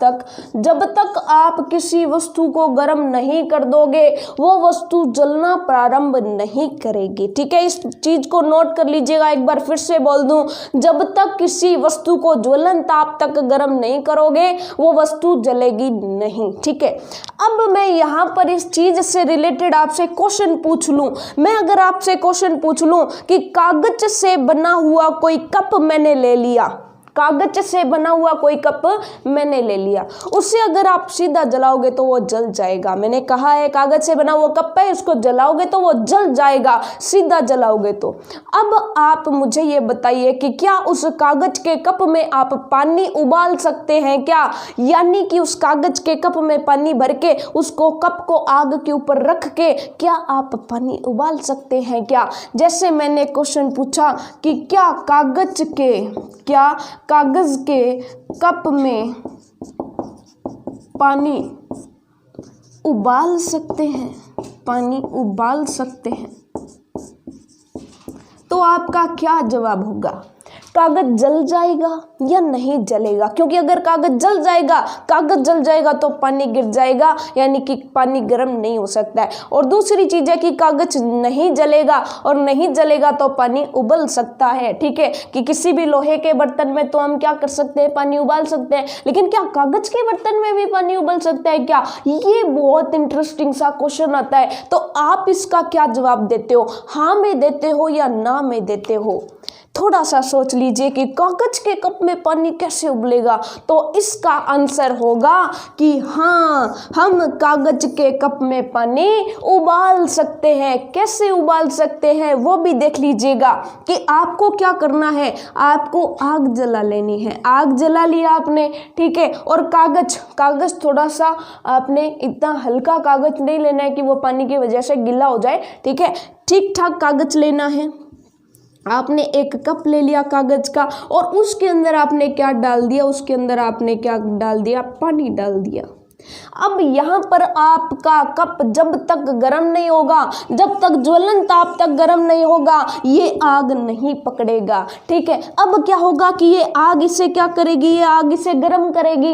तक जब तक आप किसी वस्तु को गर्म नहीं कर दोगे वो वस्तु जलना प्रारंभ नहीं करेगी। ठीक है, इस चीज को नोट कर लीजिएगा। एक बार फिर से बोल दूं, जब तक किसी वस्तु को ज्वलन ताप तक गर्म नहीं करोगे वो वस्तु जलेगी नहीं। ठीक है, अब मैं यहाँ पर इस चीज से रिलेटेड आपसे क्वेश्चन पूछ लूं, मैं अगर आपसे क्वेश्चन पूछ लूं कि कागज से बना हुआ कोई कप मैंने ले लिया, कागज से बना हुआ कोई कप मैंने ले लिया, उससे अगर आप सीधा जलाओगे तो वो जल जाएगा। मैंने कहा है कागज से बना हुआ कप है, उसको जलाओगे तो वो जल जाएगा, सीधा जलाओगे तो। अब आप मुझे ये बताइए कि क्या उस कागज के कप में आप पानी उबाल सकते हैं क्या, यानी कि उस कागज के कप में पानी भर के उसको कप को आग के ऊपर रख के क्या आप पानी उबाल सकते हैं क्या। जैसे मैंने क्वेश्चन पूछा कि क्या कागज के कप में पानी उबाल सकते हैं, तो आपका क्या जवाब होगा, कागज जल जाएगा या नहीं जलेगा। क्योंकि अगर कागज जल जाएगा तो पानी गिर जाएगा, यानी कि पानी गर्म नहीं हो सकता है। और दूसरी चीज है कि कागज नहीं जलेगा, और नहीं जलेगा तो पानी उबल सकता है। ठीक है, कि किसी भी लोहे के बर्तन में तो हम क्या कर सकते हैं, पानी उबाल सकते हैं, लेकिन क्या कागज के बर्तन में भी पानी उबल सकता है क्या। ये बहुत इंटरेस्टिंग सा क्वेश्चन आता है। तो आप इसका क्या जवाब देते हो, हाँ में देते हो या ना में देते हो, थोड़ा सा सोच लीजिए कि कागज के कप में पानी कैसे उबलेगा। तो इसका आंसर होगा कि हाँ, हम कागज के कप में पानी उबाल सकते हैं। कैसे उबाल सकते हैं वो भी देख लीजिएगा कि आपको क्या करना है, आपको आग जला लेनी है। आग जला लिया आपने, ठीक है, और कागज थोड़ा सा आपने इतना हल्का कागज नहीं लेना है कि वो पानी की वजह से गीला हो जाए, ठीक है, ठीक ठाक कागज लेना है। आपने एक कप ले लिया कागज का और उसके अंदर आपने क्या डाल दिया, उसके अंदर आपने क्या डाल दिया, पानी डाल दिया। अब यहाँ पर आपका कप जब तक गर्म नहीं होगा, जब तक ज्वलन ताप तक गर्म नहीं होगा, ये आग नहीं पकड़ेगा, ठीक है। अब क्या होगा कि ये आग इसे क्या करेगी, ये आग इसे गर्म करेगी।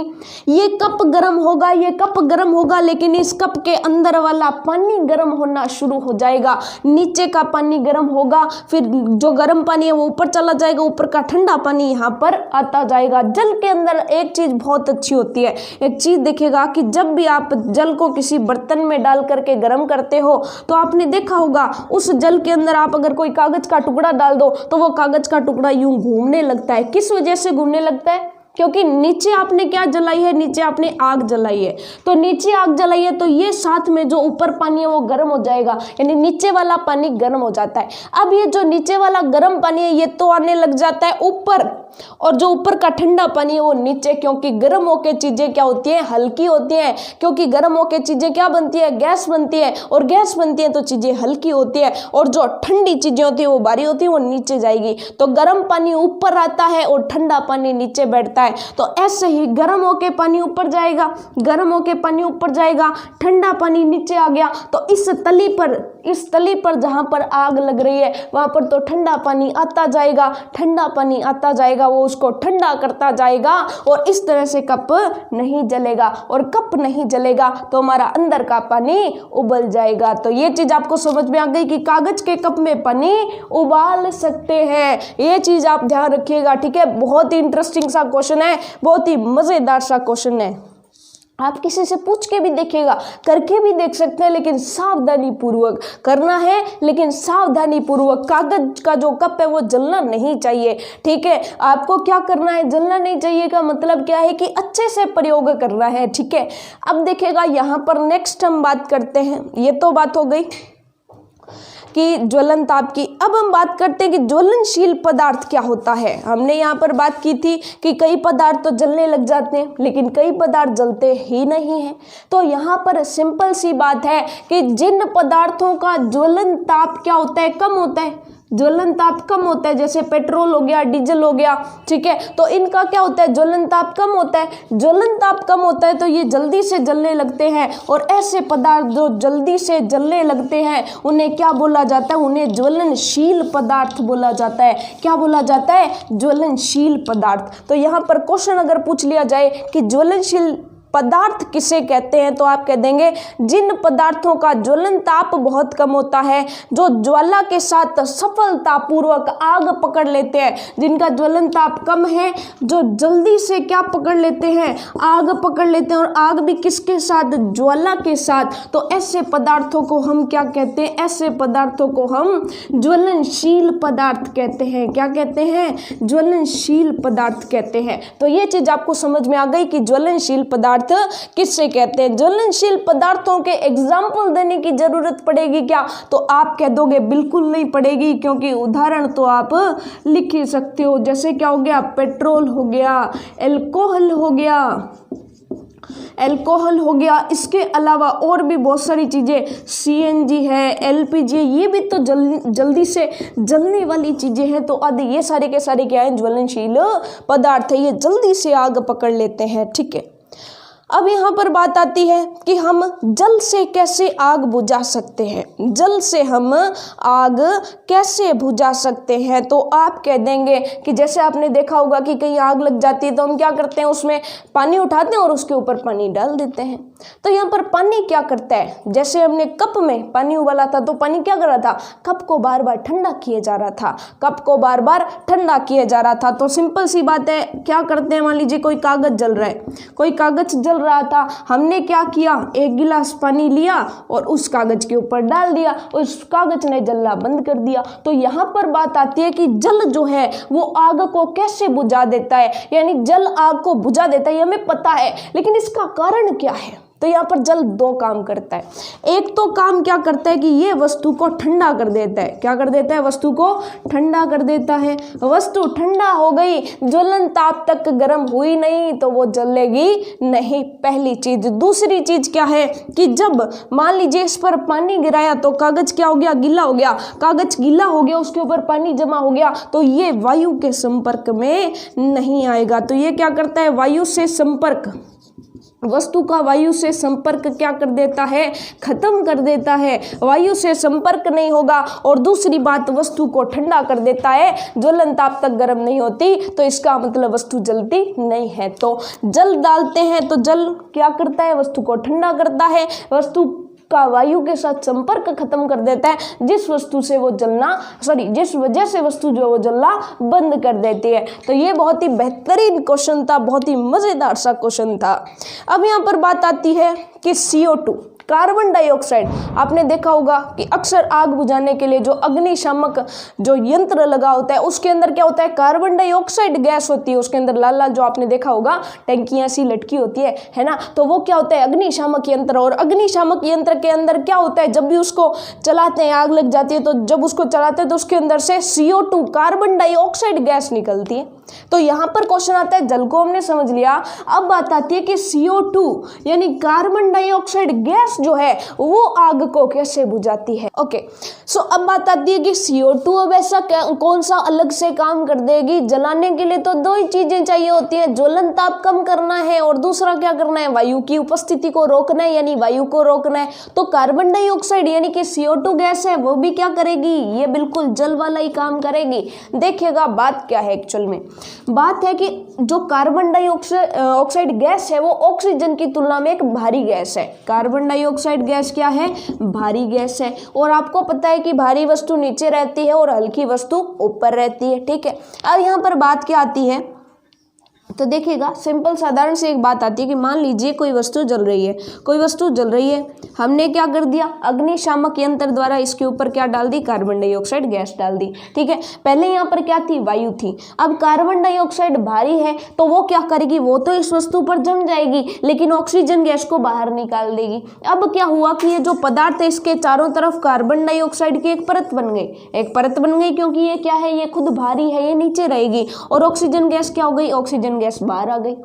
ये कप गर्म होगा, ये कप गर्म होगा, लेकिन इस कप के अंदर वाला पानी गर्म होना शुरू हो जाएगा। नीचे का पानी गर्म होगा, फिर जो गर्म पानी है वो ऊपर चला जाएगा, ऊपर का ठंडा पानी यहाँ पर आता जाएगा। जल के अंदर एक चीज बहुत अच्छी होती है, एक चीज देखेगा कि जब भी आप जल को किसी बर्तन में डाल करके गर्म करते हो तो आपने देखा होगा उस जल के अंदर आप अगर कोई कागज का टुकड़ा डाल दो तो वो कागज का टुकड़ा यूं घूमने लगता है। किस वजह से घूमने लगता है? क्योंकि नीचे आपने क्या जलाई है, नीचे आपने आग जलाई है। तो नीचे आग जलाई है तो ये साथ में जो ऊपर पानी है वो गर्म हो जाएगा, यानी नीचे वाला पानी गर्म हो जाता है। अब ये जो नीचे वाला गर्म पानी है ये तो आने लग जाता है ऊपर, और जो ऊपर का ठंडा पानी है वो नीचे, क्योंकि गर्म होकर चीजें क्या होती हैं, हल्की होती हैं। क्योंकि गर्म होकर चीजें क्या बनती है, गैस बनती है, और गैस बनती है तो चीजें हल्की होती है, और जो ठंडी चीजें होती है वो भारी होती है, वो नीचे जाएगी। तो गर्म पानी ऊपर आता है और ठंडा पानी नीचे बैठता है। तो ऐसे ही गर्म होके पानी ऊपर जाएगा, गर्म होके पानी ऊपर जाएगा, ठंडा पानी नीचे आ गया। तो इस तली पर जहां पर आग लग रही है वहां पर तो ठंडा पानी आता जाएगा, ठंडा पानी आता जाएगा, वो उसको ठंडा करता जाएगा, और इस तरह से कप नहीं जलेगा। और कप नहीं जलेगा तो हमारा अंदर का पानी उबल जाएगा। तो ये चीज आपको समझ में आ गई कि कागज के कप में पानी उबाल सकते हैं। ये चीज आप ध्यान रखिएगा, ठीक है। बहुत ही इंटरेस्टिंग सा क्वेश्चन है, बहुत ही मजेदार सा क्वेश्चन है। आप किसी से पूछ के भी देखिएगा, करके भी देख सकते हैं, लेकिन सावधानी पूर्वक करना है, लेकिन सावधानी पूर्वक। कागज का जो कप है वो जलना नहीं चाहिए, ठीक है। आपको क्या करना है, जलना नहीं चाहिए का मतलब क्या है कि अच्छे से प्रयोग करना है, ठीक है। अब देखिएगा यहाँ पर नेक्स्ट हम बात करते हैं, ये तो बात हो गई कि ज्वलन ताप की। अब हम बात करते हैं कि ज्वलनशील पदार्थ क्या होता है। हमने यहाँ पर बात की थी कि कई पदार्थ तो जलने लग जाते हैं, लेकिन कई पदार्थ जलते ही नहीं हैं। तो यहाँ पर सिंपल सी बात है कि जिन पदार्थों का ज्वलन ताप क्या होता है, कम होता है, ज्वलन ताप कम होता है, जैसे पेट्रोल हो गया, डीजल हो गया, ठीक है, तो इनका क्या होता है, ज्वलन ताप कम होता है। ज्वलन ताप कम होता है तो ये जल्दी से जलने लगते हैं, और ऐसे पदार्थ जो जल्दी से जलने लगते हैं उन्हें क्या बोला जाता है, उन्हें ज्वलनशील पदार्थ बोला जाता है। क्या बोला जाता है, ज्वलनशील पदार्थ। तो यहाँ पर क्वेश्चन अगर पूछ लिया जाए कि ज्वलनशील पदार्थ किसे कहते हैं, तो आप कह देंगे जिन पदार्थों का ज्वलन ताप बहुत कम होता है, जो ज्वाला के साथ सफलतापूर्वक आग पकड़ लेते हैं, जिनका ज्वलन ताप कम है, जो जल्दी से क्या पकड़ लेते हैं, आग पकड़ लेते हैं, और आग भी किसके साथ, ज्वाला के साथ। तो ऐसे पदार्थों को हम क्या कहते हैं, ऐसे पदार्थों को हम ज्वलनशील पदार्थ कहते हैं। क्या कहते हैं, ज्वलनशील पदार्थ कहते हैं। तो ये चीज आपको समझ में आ गई कि ज्वलनशील पदार्थ किससे कहते हैं। ज्वलनशील पदार्थों के एग्जाम्पल देने की जरूरत पड़ेगी क्या, तो आप कह दोगे बिल्कुल नहीं पड़ेगी, क्योंकि उदाहरण तो आप लिख ही सकते हो। जैसे क्या हो गया, पेट्रोल हो गया, अल्कोहल हो गया, अल्कोहल हो गया, इसके अलावा और भी बहुत सारी चीज़ें, सीएनजी है, एलपीजी, ये भी तो जल्दी से जलने वाली चीज़ें हैं। तो आदि ये सारे के सारे क्या हैं, ज्वलनशील पदार्थ है, ये जल्दी से आग पकड़ लेते हैं, ठीक है। अब यहाँ पर बात आती है कि हम जल से कैसे आग बुझा सकते हैं, जल से हम आग कैसे बुझा सकते हैं। तो आप कह देंगे कि जैसे आपने देखा होगा कि कहीं आग लग जाती है तो हम क्या करते हैं, उसमें पानी उठाते हैं और उसके ऊपर पानी डाल देते हैं। तो यहाँ पर पानी क्या करता है, जैसे हमने कप में पानी उबाला था तो पानी क्या कर रहा था, कप को बार बार ठंडा किए जा रहा था, कप को बार बार ठंडा किए जा रहा था। तो सिंपल सी बात है, क्या करते हैं, मान लीजिए कोई कागज जल रहा है, कोई कागज जल जल रहा था, हमने क्या किया, एक गिलास पानी लिया और उस कागज के ऊपर डाल दिया, उस कागज ने जलना बंद कर दिया। तो यहाँ पर बात आती है कि जल जो है वो आग को कैसे बुझा देता है, यानी जल आग को बुझा देता है, हमें पता है, लेकिन इसका कारण क्या है। तो यहाँ पर जल दो काम करता है। एक तो काम क्या करता है कि ये वस्तु को ठंडा कर देता है। क्या कर देता है, वस्तु को ठंडा कर देता है। वस्तु ठंडा हो गई, ज्वलन ताप तक गर्म हुई नहीं तो वो जलेगी नहीं, पहली चीज। दूसरी चीज क्या है कि जब मान लीजिए इस पर पानी गिराया तो कागज क्या हो गया, गीला हो गया। कागज गीला हो गया, उसके ऊपर पानी जमा हो गया, तो ये वायु के संपर्क में नहीं आएगा। तो ये क्या करता है, वायु से संपर्क, वस्तु का वायु से संपर्क क्या कर देता है, खत्म कर देता है। वायु से संपर्क नहीं होगा। और दूसरी बात, वस्तु को ठंडा कर देता है, ज्वलन ताप तक गर्म नहीं होती, तो इसका मतलब वस्तु जलती नहीं है। तो जल डालते हैं तो जल क्या करता है, वस्तु को ठंडा करता है, वस्तु का वायु के साथ संपर्क खत्म कर देता है, जिस वस्तु से वो जलना जिस वजह से वस्तु जो वो जलना बंद कर देती है। तो ये बहुत ही बेहतरीन क्वेश्चन था, बहुत ही मजेदार सा क्वेश्चन था। अब यहाँ पर बात आती है कि CO2 कार्बन डाइऑक्साइड, आपने देखा होगा कि अक्सर आग बुझाने के लिए जो अग्निशामक जो यंत्र लगा होता है उसके अंदर क्या होता है, कार्बन डाइऑक्साइड गैस होती है, उसके अंदर लाल लाल जो आपने देखा होगा टंकियां सी लटकी होती है ना। तो वो क्या होता है, अग्निशामक यंत्र। और अग्निशामक यंत्र के अंदर क्या होता है, जब भी उसको चलाते हैं आग लग जाती है, तो जब उसको चलाते हैं तो उसके अंदर से CO2 कार्बन डाइऑक्साइड गैस निकलती है। तो यहाँ पर क्वेश्चन आता है, जल को हमने समझ लिया, अब बात आती है कि CO2 यानी कार्बन डाइऑक्साइड गैस जो है वो आग को कैसे बुझाती है। ओके, सो अब बात आती है कि CO2 अब ऐसा कौन सा अलग से काम कर देगी। जलाने के लिए तो दो ही चीजें चाहिए होती है, ज्वलन ताप कम करना है और दूसरा क्या करना है, वायु की उपस्थिति को रोकना है, यानी वायु को रोकना है। तो कार्बन डाइऑक्साइड यानी कि CO2 गैस है वो भी क्या करेगी, ये बिल्कुल जल वाला ही काम करेगी। देखिएगा बात क्या है, एक्चुअल में बात है कि जो कार्बन डाइऑक्साइड गैस है वो ऑक्सीजन की तुलना में एक भारी गैस है। कार्बन डाइऑक्साइड गैस क्या है, भारी गैस है। और आपको पता है कि भारी वस्तु नीचे रहती है और हल्की वस्तु ऊपर रहती है, ठीक है। अब यहाँ पर बात क्या आती है, तो देखिएगा सिंपल साधारण सी एक बात आती है कि मान लीजिए कोई वस्तु जल रही है, कोई वस्तु जल रही है, हमने क्या कर दिया, अग्निशामक यंत्र द्वारा इसके ऊपर क्या डाल दी, कार्बन डाइऑक्साइड गैस डाल दी, ठीक है। पहले यहाँ पर क्या थी, वायु थी। अब कार्बन डाइऑक्साइड भारी है तो वो क्या करेगी, वो तो इस वस्तु पर जम जाएगी लेकिन ऑक्सीजन गैस को बाहर निकाल देगी। अब क्या हुआ कि ये जो पदार्थ है इसके चारों तरफ कार्बन डाइऑक्साइड की एक परत बन गई, एक परत बन गई, क्योंकि ये क्या है, ये खुद भारी है, ये नीचे रहेगी। और ऑक्सीजन गैस क्या हो गई, ऑक्सीजन गैस बाहर आ गई।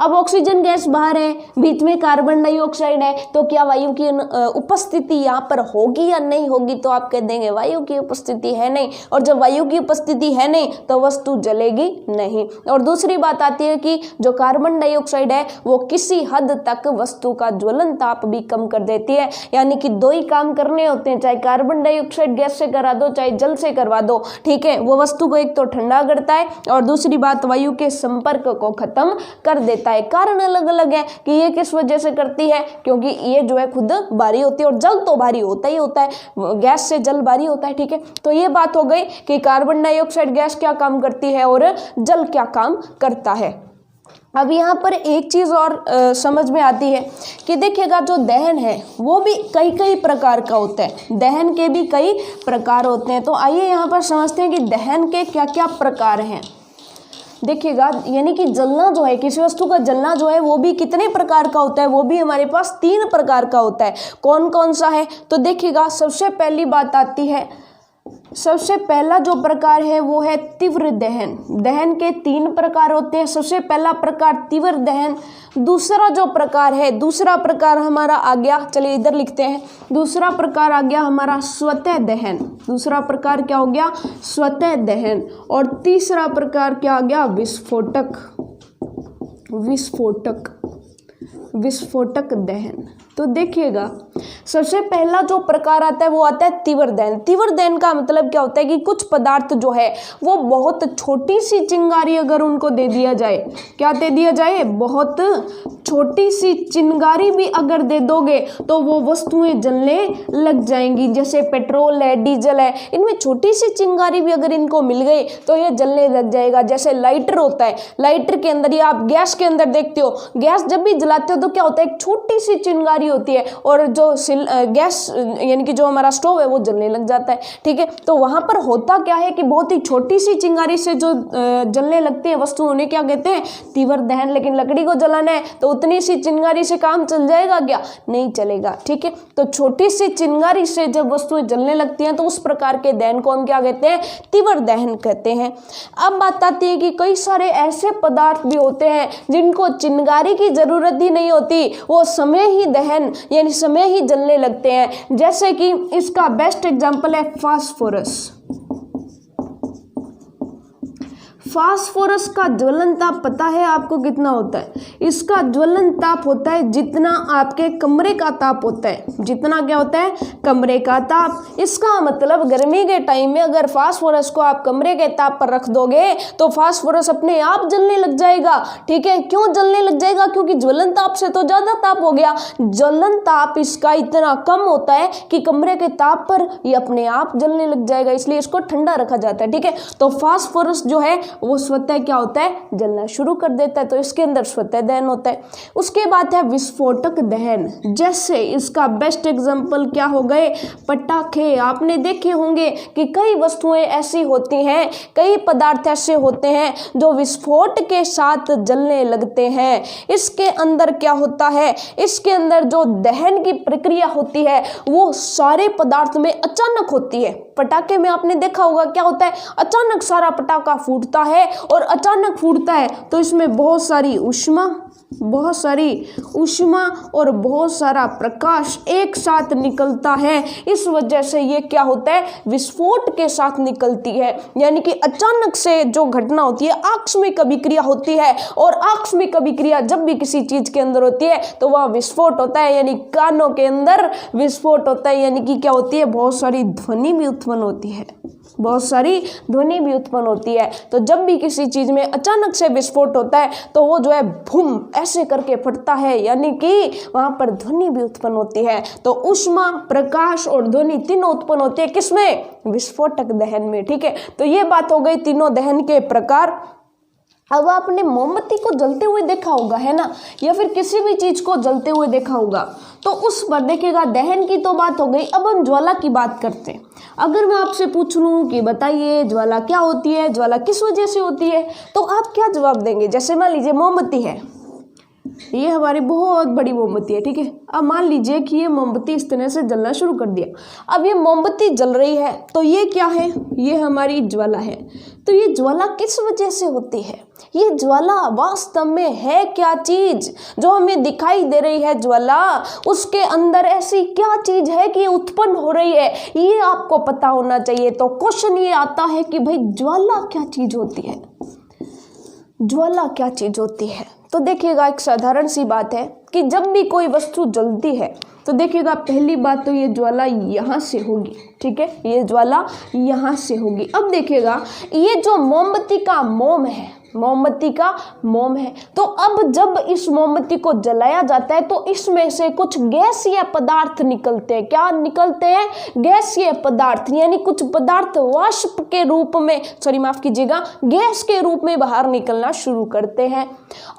अब ऑक्सीजन गैस बाहर है, बीच में कार्बन डाइऑक्साइड है, तो क्या वायु की उपस्थिति यहाँ पर होगी या नहीं होगी, तो आप कह देंगे वायु की उपस्थिति है नहीं। और जब वायु की उपस्थिति है नहीं तो वस्तु जलेगी नहीं। और दूसरी बात आती है कि जो कार्बन डाइऑक्साइड है वो किसी हद तक वस्तु का ज्वलन ताप भी कम कर देती है, यानी कि दो ही काम करने होते हैं, चाहे कार्बन डाइऑक्साइड गैस से करा दो चाहे जल से करवा दो, ठीक है। वो वस्तु को एक तो ठंडा करता है और दूसरी बात वायु के संपर्क को खत्म कर देता है। कारण अलग अलग है कि ये किस वजह से करती है, क्योंकि ये जो है खुद भारी होती है और जल तो भारी होता ही होता है, गैस से जल भारी होता है, ठीक है। तो ये बात हो गई कि कार्बन डाइऑक्साइड गैस क्या काम करती है और जल क्या काम करता है। अब यहाँ पर एक चीज़ और समझ में आती है कि देखिएगा जो दहन है वो भी कई कई प्रकार का होता है, दहन के भी कई प्रकार होते हैं। तो आइए यहाँ पर समझते हैं कि दहन के क्या क्या प्रकार हैं। देखिएगा यानी कि जलना जो है, किसी वस्तु का जलना जो है वो भी कितने प्रकार का होता है, वो भी हमारे पास 3 प्रकार का होता है। कौन कौन सा है, तो देखिएगा सबसे पहली बात आती है, सबसे पहला जो प्रकार है वो है तीव्र दहन। दहन के 3 प्रकार होते हैं। सबसे पहला प्रकार तीव्र दहन। दूसरा जो प्रकार है, दूसरा प्रकार हमारा आ गया, चलिए इधर लिखते हैं, दूसरा प्रकार आ गया हमारा स्वतः दहन। दूसरा प्रकार क्या हो गया, स्वतः दहन। और तीसरा प्रकार क्या आ गया, विस्फोटक, विस्फोटक, विस्फोटक दहन। तो देखिएगा सबसे पहला जो प्रकार आता है वो आता है तीव्र दहन। तीव्र दहन का मतलब क्या होता है कि कुछ पदार्थ जो है वो बहुत छोटी सी चिंगारी अगर उनको दे दिया जाए, क्या दे दिया जाए, बहुत छोटी सी चिंगारी भी अगर दे दोगे तो वो वस्तुएं जलने लग जाएंगी। जैसे पेट्रोल है, डीजल है, इनमें छोटी सी चिंगारी भी अगर इनको मिल गई तो ये जलने लग जाएगा। जैसे लाइटर होता है, लाइटर के अंदर या आप गैस के अंदर देखते हो, गैस जब भी जलाते हो तो क्या होता है, एक छोटी सी चिंगारी होती है और जो गैस यानी कि जो हमारा स्टोव है वो जलने लग जाता है। ठीक है, तो वहां पर होता क्या है कि बहुत ही छोटी सी चिंगारी से जो जलने लगती है वस्तु, उन्हें क्या कहते हैं, तीव्र दहन। लेकिन लकड़ी को जलाना है तो उतनी सी चिंगारी से काम चल जाएगा क्या, नहीं चलेगा। ठीक है, तो छोटी सी चिंगारी से जब वस्तुएं जलने लगती हैं तो उस प्रकार के दहन को हम क्या कहते हैं, तीव्र दहन कहते हैं। अब बात आती है कि कई सारे ऐसे पदार्थ भी होते हैं जिनको चिंगारी की जरूरत ही नहीं होती, वो समय ही दहन यानी समय ही जलने लगते हैं। जैसे कि इसका बेस्ट एग्जांपल है फास्फोरस। फास्फोरस का ज्वलन ताप पता है आपको कितना होता है? इसका ज्वलन ताप होता है जितना आपके कमरे का ताप होता है। जितना क्या होता है, कमरे का ताप। इसका मतलब गर्मी के टाइम में अगर फास्फोरस को आप कमरे के ताप पर रख दोगे तो फास्फोरस अपने आप जलने लग जाएगा। ठीक है, क्यों जलने लग जाएगा, क्योंकि ज्वलन ताप से तो ज्यादा ताप हो गया। ज्वलन ताप इसका इतना कम होता है कि कमरे के ताप पर ये अपने आप जलने लग जाएगा, इसलिए इसको ठंडा रखा जाता है। ठीक है, तो फास्फोरस जो है वो स्वतः क्या होता है, जलना शुरू कर देता है, तो इसके अंदर स्वतः दहन होता है। उसके बाद है विस्फोटक दहन। जैसे इसका बेस्ट एग्जांपल क्या हो गए, पटाखे। आपने देखे होंगे कि कई वस्तुएं ऐसी होती हैं, कई पदार्थ ऐसे होते हैं जो विस्फोट के साथ जलने लगते हैं। इसके अंदर क्या होता है, इसके अंदर जो दहन की प्रक्रिया होती है वो सारे पदार्थ में अचानक होती है। पटाखे में आपने देखा होगा क्या होता है, अचानक सारा पटाखा फूटता है और अचानक फूटता है तो इसमें बहुत सारी ऊष्मा और बहुत सारा प्रकाश एक साथ निकलता है। इस वजह से ये क्या होता है, विस्फोट के साथ निकलती है। यानी कि अचानक से जो घटना होती है आकस्मिक अभिक्रिया होती है, और आकस्मिक अभिक्रिया जब भी किसी चीज के अंदर होती है तो वह विस्फोट होता है, यानी कानों के अंदर विस्फोट होता है। यानी कि क्या होती है, बहुत सारी ध्वनि भी उत्पन्न होती है, बहुत सारी ध्वनि भी उत्पन्न होती है। तो जब भी किसी चीज में अचानक से विस्फोट होता है तो वो जो है भूम ऐसे करके फटता है, यानी कि वहां पर ध्वनि भी उत्पन्न होती है। तो ऊष्मा, प्रकाश और ध्वनि तीनों उत्पन्न होती है, किसमें, विस्फोटक दहन में। ठीक है, तो ये बात हो गई तीनों दहन के प्रकार। अब आपने मोमबत्ती को जलते हुए देखा होगा, है ना, या फिर किसी भी चीज को जलते हुए देखा होगा, तो उस पर देखिएगा दहन की तो बात हो गई। अब हम ज्वाला की बात करते हैं। अगर मैं आपसे पूछ लूं कि बताइए ज्वाला क्या होती है, ज्वाला किस वजह से होती है, तो आप क्या जवाब देंगे? जैसे मान लीजिए मोमबत्ती है, ये हमारी बहुत बड़ी मोमबत्ती है। ठीक है, अब मान लीजिए कि ये मोमबत्ती इस तरह से जलना शुरू कर दिया। अब ये मोमबत्ती जल रही है तो ये क्या है, ये हमारी ज्वाला है। तो ये ज्वाला किस वजह से होती है, ये ज्वाला वास्तव में है क्या चीज जो हमें दिखाई दे रही है ज्वाला, उसके अंदर ऐसी क्या चीज है कि उत्पन्न हो रही है, ये आपको पता होना चाहिए। तो क्वेश्चन ये आता है कि भाई ज्वाला क्या चीज होती है, ज्वाला क्या चीज होती है। तो देखिएगा एक साधारण सी बात है कि जब भी कोई वस्तु जलती है तो देखिएगा पहली बात तो ये ज्वाला यहाँ से होगी। ठीक है, ये ज्वाला यहाँ से होगी। अब देखिएगा ये जो मोमबत्ती का मोम है, मोमबत्ती का मोम है, तो अब जब इस मोमबत्ती को जलाया जाता है तो इसमें से कुछ गैसीय पदार्थ निकलते हैं। क्या निकलते हैं, गैसीय पदार्थ, यानी कुछ पदार्थ वाष्प के रूप में, सॉरी माफ कीजिएगा, गैस के रूप में बाहर निकलना शुरू करते हैं।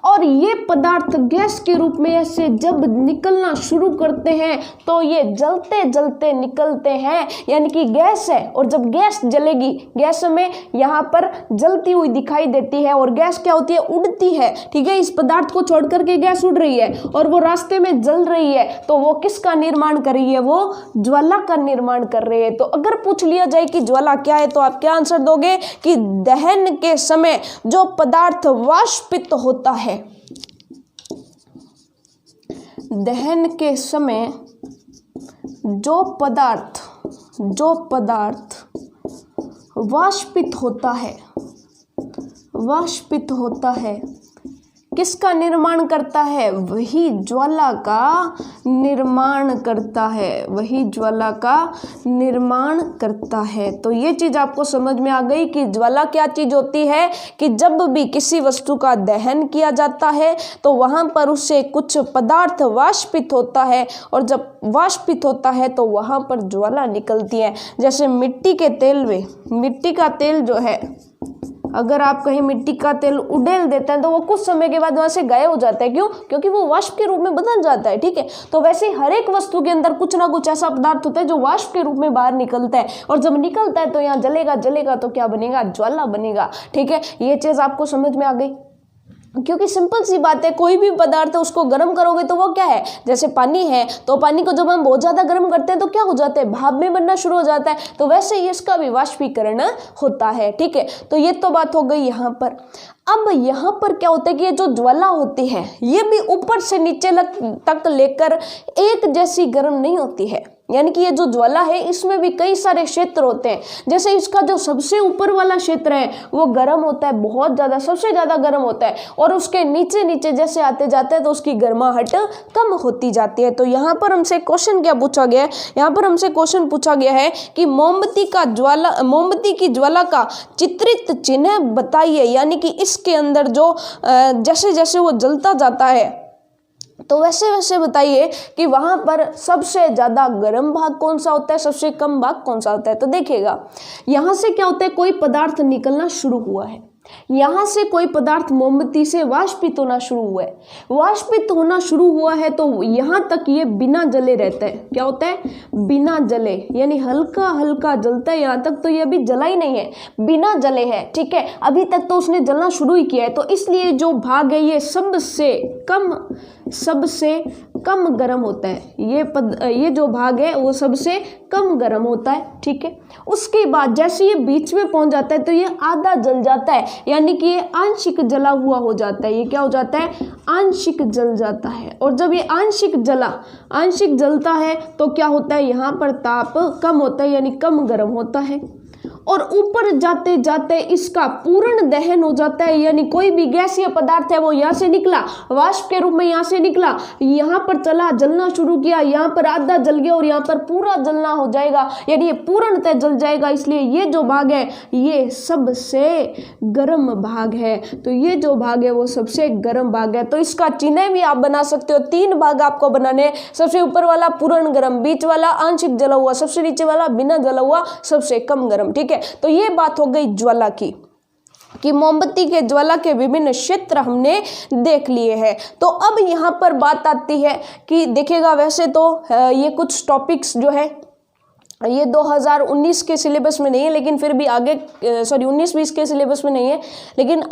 और ये पदार्थ गैस के रूप में ऐसे जब निकलना शुरू करते हैं तो ये जलते जलते निकलते हैं, यानी कि गैस है, और जब गैस जलेगी, गैस में यहाँ पर जलती हुई दिखाई देती है, और गैस क्या होती है, उड़ती है। ठीक है, इस पदार्थ को छोड़ करके गैस उड़ रही है और वो रास्ते में जल रही है, तो वो किसका निर्माण कर रही है, वो ज्वाला का निर्माण कर रही है। तो अगर पूछ लिया जाए कि ज्वाला क्या है तो आप क्या आंसर दोगे कि दहन के समय जो पदार्थ वाष्पित होता है, दहन के समय जो पदार्थ वाष्पित होता है किसका निर्माण करता है? वही ज्वाला का निर्माण करता है, वही ज्वाला का निर्माण करता है। तो ये चीज आपको समझ में आ गई कि ज्वाला क्या चीज होती है कि जब भी किसी वस्तु का दहन किया जाता है तो वहां पर उससे कुछ पदार्थ वाष्पित होता है, और जब वाष्पित होता है तो वहां पर ज्वाला निकलती है। जैसे मिट्टी के तेल में, मिट्टी का तेल जो है, अगर आप कहीं मिट्टी का तेल उड़ेल देते हैं तो वो कुछ समय के बाद वहां से गायब हो जाता है। क्यों? क्योंकि वो वाष्प के रूप में बदल जाता है। ठीक है, तो वैसे हर एक वस्तु के अंदर कुछ ना कुछ ऐसा पदार्थ होता है जो वाष्प के रूप में बाहर निकलता है, और जब निकलता है तो यहाँ जलेगा, जलेगा तो क्या बनेगा? ज्वाला बनेगा। ठीक है, ये चीज आपको समझ में आ गई। क्योंकि सिंपल सी बात है, कोई भी पदार्थ है उसको गर्म करोगे तो वो क्या है? जैसे पानी है, तो पानी को जब हम बहुत ज्यादा गर्म करते हैं तो क्या हो जाता है? भाप में बनना शुरू हो जाता है। तो वैसे ही इसका भी वाष्पीकरण होता है। ठीक है, तो ये तो बात हो गई यहाँ पर। अब यहाँ पर क्या होता है कि ये जो ज्वाला होती है ये भी ऊपर से नीचे तक लेकर एक जैसी गर्म नहीं होती है। यानी कि ये जो ज्वाला है इसमें भी कई सारे क्षेत्र होते हैं। जैसे इसका जो सबसे ऊपर वाला क्षेत्र है वो गर्म होता है, बहुत ज्यादा, सबसे ज्यादा गर्म होता है, और उसके नीचे नीचे जैसे आते जाते हैं तो उसकी गर्माहट कम होती जाती है। तो यहाँ पर हमसे क्वेश्चन क्या पूछा गया है? यहाँ पर हमसे क्वेश्चन पूछा गया है कि मोमबत्ती की ज्वाला का चित्रित चिन्ह बताइए। यानी कि इसके अंदर जो जैसे जैसे वो जलता जाता है तो वैसे वैसे बताइए कि वहां पर सबसे ज्यादा गर्म भाग कौन सा होता है, सबसे कम भाग कौन सा होता है। तो देखिएगा, यहां से क्या होता है, कोई पदार्थ निकलना शुरू हुआ है, यहां से कोई पदार्थ मोमबत्ती से वाष्पित होना शुरू हुआ है, वाष्पित होना शुरू हुआ है तो यहां तक ये बिना जले रहता है। क्या होता है? बिना जले, यानी हल्का हल्का जलता है। यहां तक तो ये अभी जला ही नहीं है, बिना जले है। ठीक है, अभी तक तो उसने जलना शुरू ही किया है, तो इसलिए जो भाग है ये सबसे कम गर्म होता है। ये जो भाग है वो सबसे कम गर्म होता है। ठीक है, उसके बाद जैसे ये बीच में पहुंच जाता है तो ये आधा जल जाता है, यानी कि ये आंशिक जला हुआ हो जाता है। ये क्या हो जाता है? आंशिक जल जाता है। और जब ये आंशिक जलता है तो क्या होता है? यहाँ पर ताप कम होता है, यानी कम गर्म होता है, और ऊपर जाते जाते इसका पूर्ण दहन हो जाता है। यानी कोई भी गैसीय पदार्थ है वो यहाँ से निकला, वाष्प के रूप में यहाँ से निकला, यहाँ पर चला, जलना शुरू किया, यहाँ पर आधा जल गया और यहाँ पर पूरा जलना हो जाएगा, यानी ये पूर्णतः जल जाएगा। इसलिए ये जो भाग है ये सबसे गर्म भाग है। तो ये जो भाग है वो सबसे गर्म भाग है। तो इसका चिन्ह भी आप बना सकते हो। 3 भाग आपको बनाने, सबसे ऊपर वाला पूर्ण गर्म, बीच वाला आंशिक जला हुआ, सबसे नीचे वाला बिना जला हुआ, सबसे कम गर्म। ठीक है, तो ये बात हो गई ज्वाला की, कि मोमबत्ती के ज्वाला के विभिन्न क्षेत्र हमने देख लिए हैं। तो अब यहाँ पर बात आती है कि देखिएगा, वैसे तो ये कुछ टॉपिक्स जो है ये 2019 के सिलेबस में नहीं है, लेकिन फिर भी आगे 19-20 के सिलेबस में नहीं है, लेकिन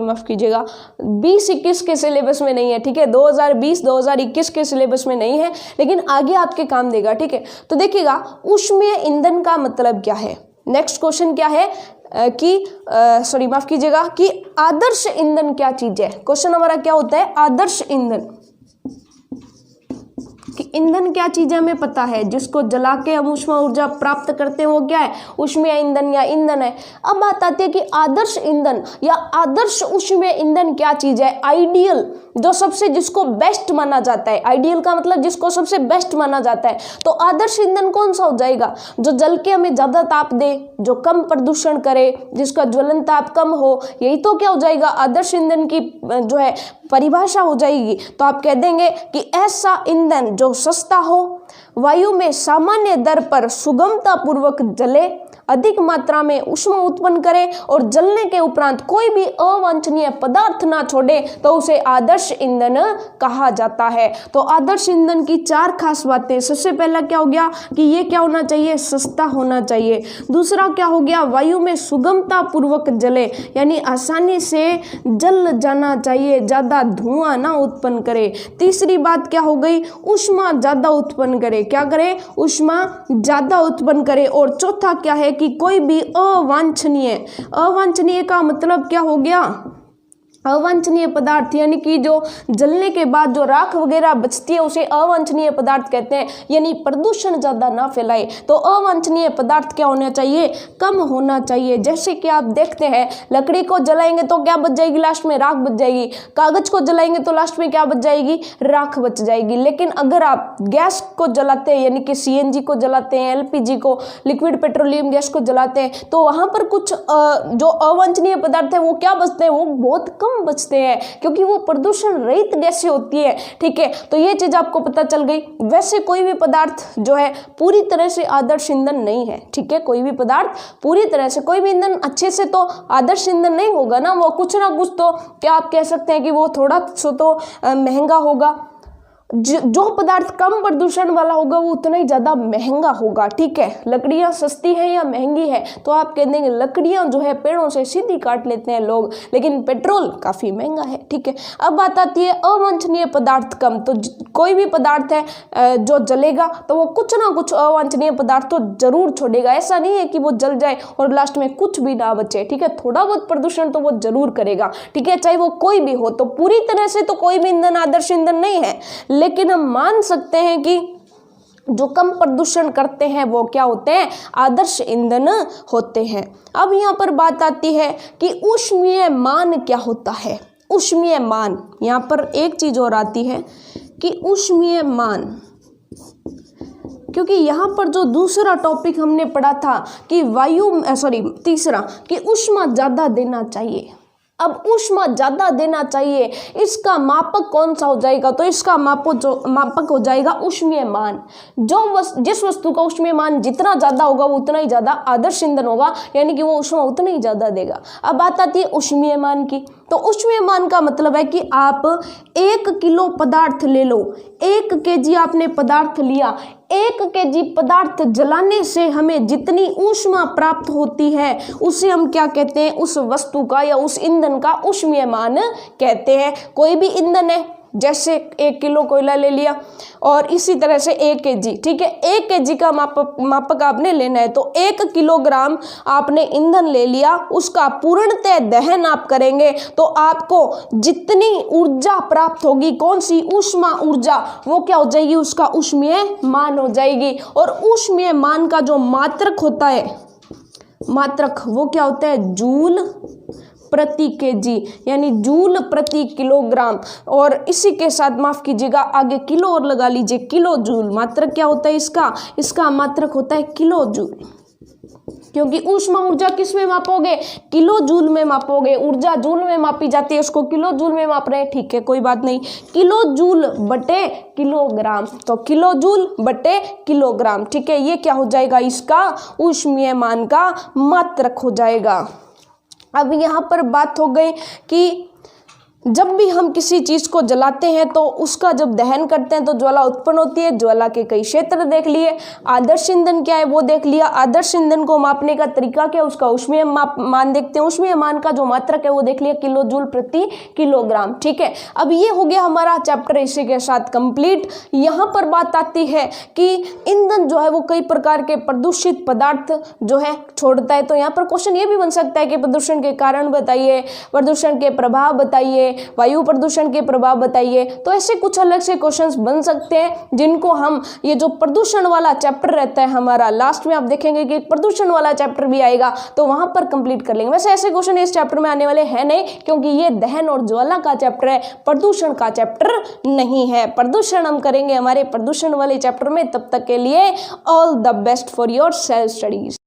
माफ़ कीजिएगा 20-21 के सिलेबस में नहीं है। ठीक है, 2020-2021 के सिलेबस में नहीं है, लेकिन आगे आपके काम देगा। ठीक है, तो देखिएगा, ऊष्मीय ईंधन का मतलब क्या है? नेक्स्ट क्वेश्चन क्या है कि माफ कीजिएगा कि आदर्श ईंधन क्या चीज है? क्वेश्चन हमारा क्या होता है? आदर्श ईंधन, कि ईंधन क्या चीज है हमें पता है, जिसको जला के हम ऊष्मा ऊर्जा प्राप्त करते हैं वो क्या है? ऊष्मीय ईंधन या ईंधन है। अब बात आती है कि आदर्श ईंधन या आदर्श ऊष्मीय ईंधन क्या चीज है? आइडियल, जो सबसे जिसको बेस्ट माना जाता है। आइडियल का मतलब जिसको सबसे बेस्ट माना जाता है। तो आदर्श ईंधन कौन सा हो जाएगा? जो जल के हमें ज्यादा ताप दे, जो कम प्रदूषण करे, जिसका ज्वलन ताप कम हो, यही तो क्या हो जाएगा? आदर्श ईंधन की जो है परिभाषा हो जाएगी। तो आप कह देंगे कि ऐसा ईंधन जो सस्ता हो, वायु में सामान्य दर पर सुगमता पूर्वक जले, अधिक मात्रा में ऊष्मा उत्पन्न करे और जलने के उपरांत कोई भी अवांछनीय पदार्थ ना छोड़े, तो उसे आदर्श ईंधन कहा जाता है। तो आदर्श ईंधन की 4 खास बातें। सबसे पहला क्या हो गया कि ये क्या होना चाहिए? सस्ता होना चाहिए। दूसरा क्या हो गया? वायु में सुगमता पूर्वक जले, यानी आसानी से जल जाना चाहिए, ज्यादा धुआं ना उत्पन्न करे। तीसरी बात क्या हो गई? ऊष्मा ज्यादा उत्पन्न करे। क्या करे? ऊष्मा ज्यादा उत्पन्न करे। और चौथा क्या है कि कोई भी अवांछनीय का मतलब क्या हो गया? अवांछनीय पदार्थ यानी कि जो जलने के बाद जो राख वगैरह बचती है उसे अवांछनीय पदार्थ कहते हैं, यानी प्रदूषण ज़्यादा ना फैलाए। तो अवांछनीय पदार्थ क्या होना चाहिए, कम होना चाहिए। जैसे कि आप देखते हैं लकड़ी को जलाएंगे तो क्या बच जाएगी, लास्ट में राख बच जाएगी। कागज को जलाएंगे तो लास्ट में क्या बच जाएगी, राख बच जाएगी। लेकिन अगर आप गैस को जलाते हैं यानी कि CNG को जलाते हैं, LPG को, लिक्विड पेट्रोलियम गैस को जलाते हैं, तो वहाँ पर कुछ जो अवांछनीय पदार्थ है वो क्या बचते हैं, वो बहुत कम बचते हैं, क्योंकि वो प्रदूषण रहित गैसें होती है। ठीक है, तो ये चीज आपको पता चल गई। वैसे कोई भी पदार्थ जो है पूरी तरह से आदर्श ईंधन नहीं है। ठीक है, कोई भी पदार्थ पूरी तरह से, कोई भी ईंधन अच्छे से तो आदर्श ईंधन नहीं होगा ना, वो कुछ ना कुछ तो क्या आप कह सकते हैं कि वो थोड़ा सो तो महंगा होगा। जो पदार्थ कम प्रदूषण वाला होगा वो उतना ही ज़्यादा महंगा होगा। ठीक है, लकड़ियाँ सस्ती है या महंगी है, तो आप कह देंगे लकड़ियाँ जो है पेड़ों से सीधी काट लेते हैं लोग, लेकिन पेट्रोल काफ़ी महंगा है। ठीक है, अब बात आती है अवांछनीय पदार्थ कम। तो कोई भी पदार्थ है जो जलेगा तो वो कुछ ना कुछ अवांछनीय पदार्थ तो जरूर छोड़ेगा। ऐसा नहीं है कि वो जल जाए और लास्ट में कुछ भी ना बचे। ठीक है, थोड़ा बहुत प्रदूषण तो वो जरूर करेगा। ठीक है, चाहे वो कोई भी हो। तो पूरी तरह से तो कोई भी ईंधन आदर्श ईंधन नहीं है, लेकिन हम मान सकते हैं कि जो कम प्रदूषण करते हैं वो क्या होते हैं, आदर्श ईंधन होते हैं। अब यहाँ पर बात आती है कि ऊष्मीय मान क्या होता है। ऊष्मीय मान, यहाँ पर एक चीज और आती है कि ऊष्मीय मान, क्योंकि यहाँ पर जो दूसरा टॉपिक हमने पढ़ा था कि तीसरा कि ऊष्मा ज़्यादा देना चाहिए। अब ऊष्मा ज़्यादा देना चाहिए, इसका मापक कौन सा हो जाएगा, तो इसका मापक हो जाएगा ऊष्मीय मान। जिस वस्तु का ऊष्मीय मान जितना ज़्यादा होगा वो उतना ही ज़्यादा आदर्श ईंधन होगा, यानी कि वो ऊष्मा उतना ही ज़्यादा देगा। अब बात आती है ऊष्मीय मान की। तो ऊष्मीय मान का मतलब है कि आप 1 किलो पदार्थ ले लो, 1 kg आपने पदार्थ लिया, 1 kg पदार्थ जलाने से हमें जितनी ऊष्मा प्राप्त होती है उसे हम क्या कहते हैं, उस वस्तु का या उस ईंधन का ऊष्मीय मान कहते हैं। कोई भी ईंधन है, जैसे 1 किलो कोयला ले लिया और इसी तरह से 1 kg। ठीक है, 1 kg का मापक आपने लेना है, तो 1 किलोग्राम आपने ईंधन ले लिया, उसका पूर्णतः दहन आप करेंगे तो आपको जितनी ऊर्जा प्राप्त होगी, कौन सी ऊष्मा ऊर्जा, वो क्या हो जाएगी, उसका ऊष्मीय मान हो जाएगी। और ऊष्मीय मान का जो मात्रक होता है, मात्रक वो क्या होता है, जूल प्रति केजी, यानी जूल प्रति किलोग्राम। और इसी के साथ माफ कीजिएगा आगे किलो और लगा लीजिए, किलो जूल। मात्रक क्या होता है इसका मात्रक होता है किलो जूल, क्योंकि ऊष्मा ऊर्जा किस में मापोगे, किलो जूल में मापोगे। ऊर्जा जूल में मापी जाती है, उसको किलो जूल में माप रहे हैं। ठीक है, कोई बात नहीं, किलो जूल बटे किलोग्राम, तो किलो जूल बटे किलोग्राम। ठीक है, ये क्या हो जाएगा, इसका ऊष्मीय मान का मात्रक हो जाएगा। अब यहाँ पर बात हो गई कि जब भी हम किसी चीज़ को जलाते हैं तो उसका जब दहन करते हैं तो ज्वाला उत्पन्न होती है। ज्वाला के कई क्षेत्र देख लिए। आदर्श ईंधन क्या है वो देख लिया। आदर्श ईंधन को मापने का तरीका क्या है, उसका ऊष्मीय मान देखते हैं। ऊष्मीय मान का जो मात्रक है वो देख लिया, किलो जूल प्रति किलोग्राम। ठीक है, अब ये हो गया हमारा चैप्टर इसी के साथ कंप्लीट। यहाँ पर बात आती है कि ईंधन जो है वो कई प्रकार के प्रदूषित पदार्थ जो है छोड़ता है। तो यहाँ पर क्वेश्चन ये भी बन सकता है कि प्रदूषण के कारण बताइए, प्रदूषण के प्रभाव बताइए, वायु प्रदूषण के प्रभाव बताइए। तो ऐसे कुछ अलग से क्वेश्चंस बन सकते हैं जिनको हम, ये जो प्रदूषण वाला चैप्टर रहता है हमारा, लास्ट में आप देखेंगे कि प्रदूषण वाला चैप्टर भी आएगा तो वहां पर कंप्लीट कर लेंगे। वैसे ऐसे क्वेश्चन इस चैप्टर में आने वाले हैं नहीं, क्योंकि ये दहन और ज्वाला का चैप्टर है, प्रदूषण का चैप्टर नहीं है। प्रदूषण हम करेंगे हमारे प्रदूषण वाले चैप्टर में। तब तक के लिए all the best for your self studies.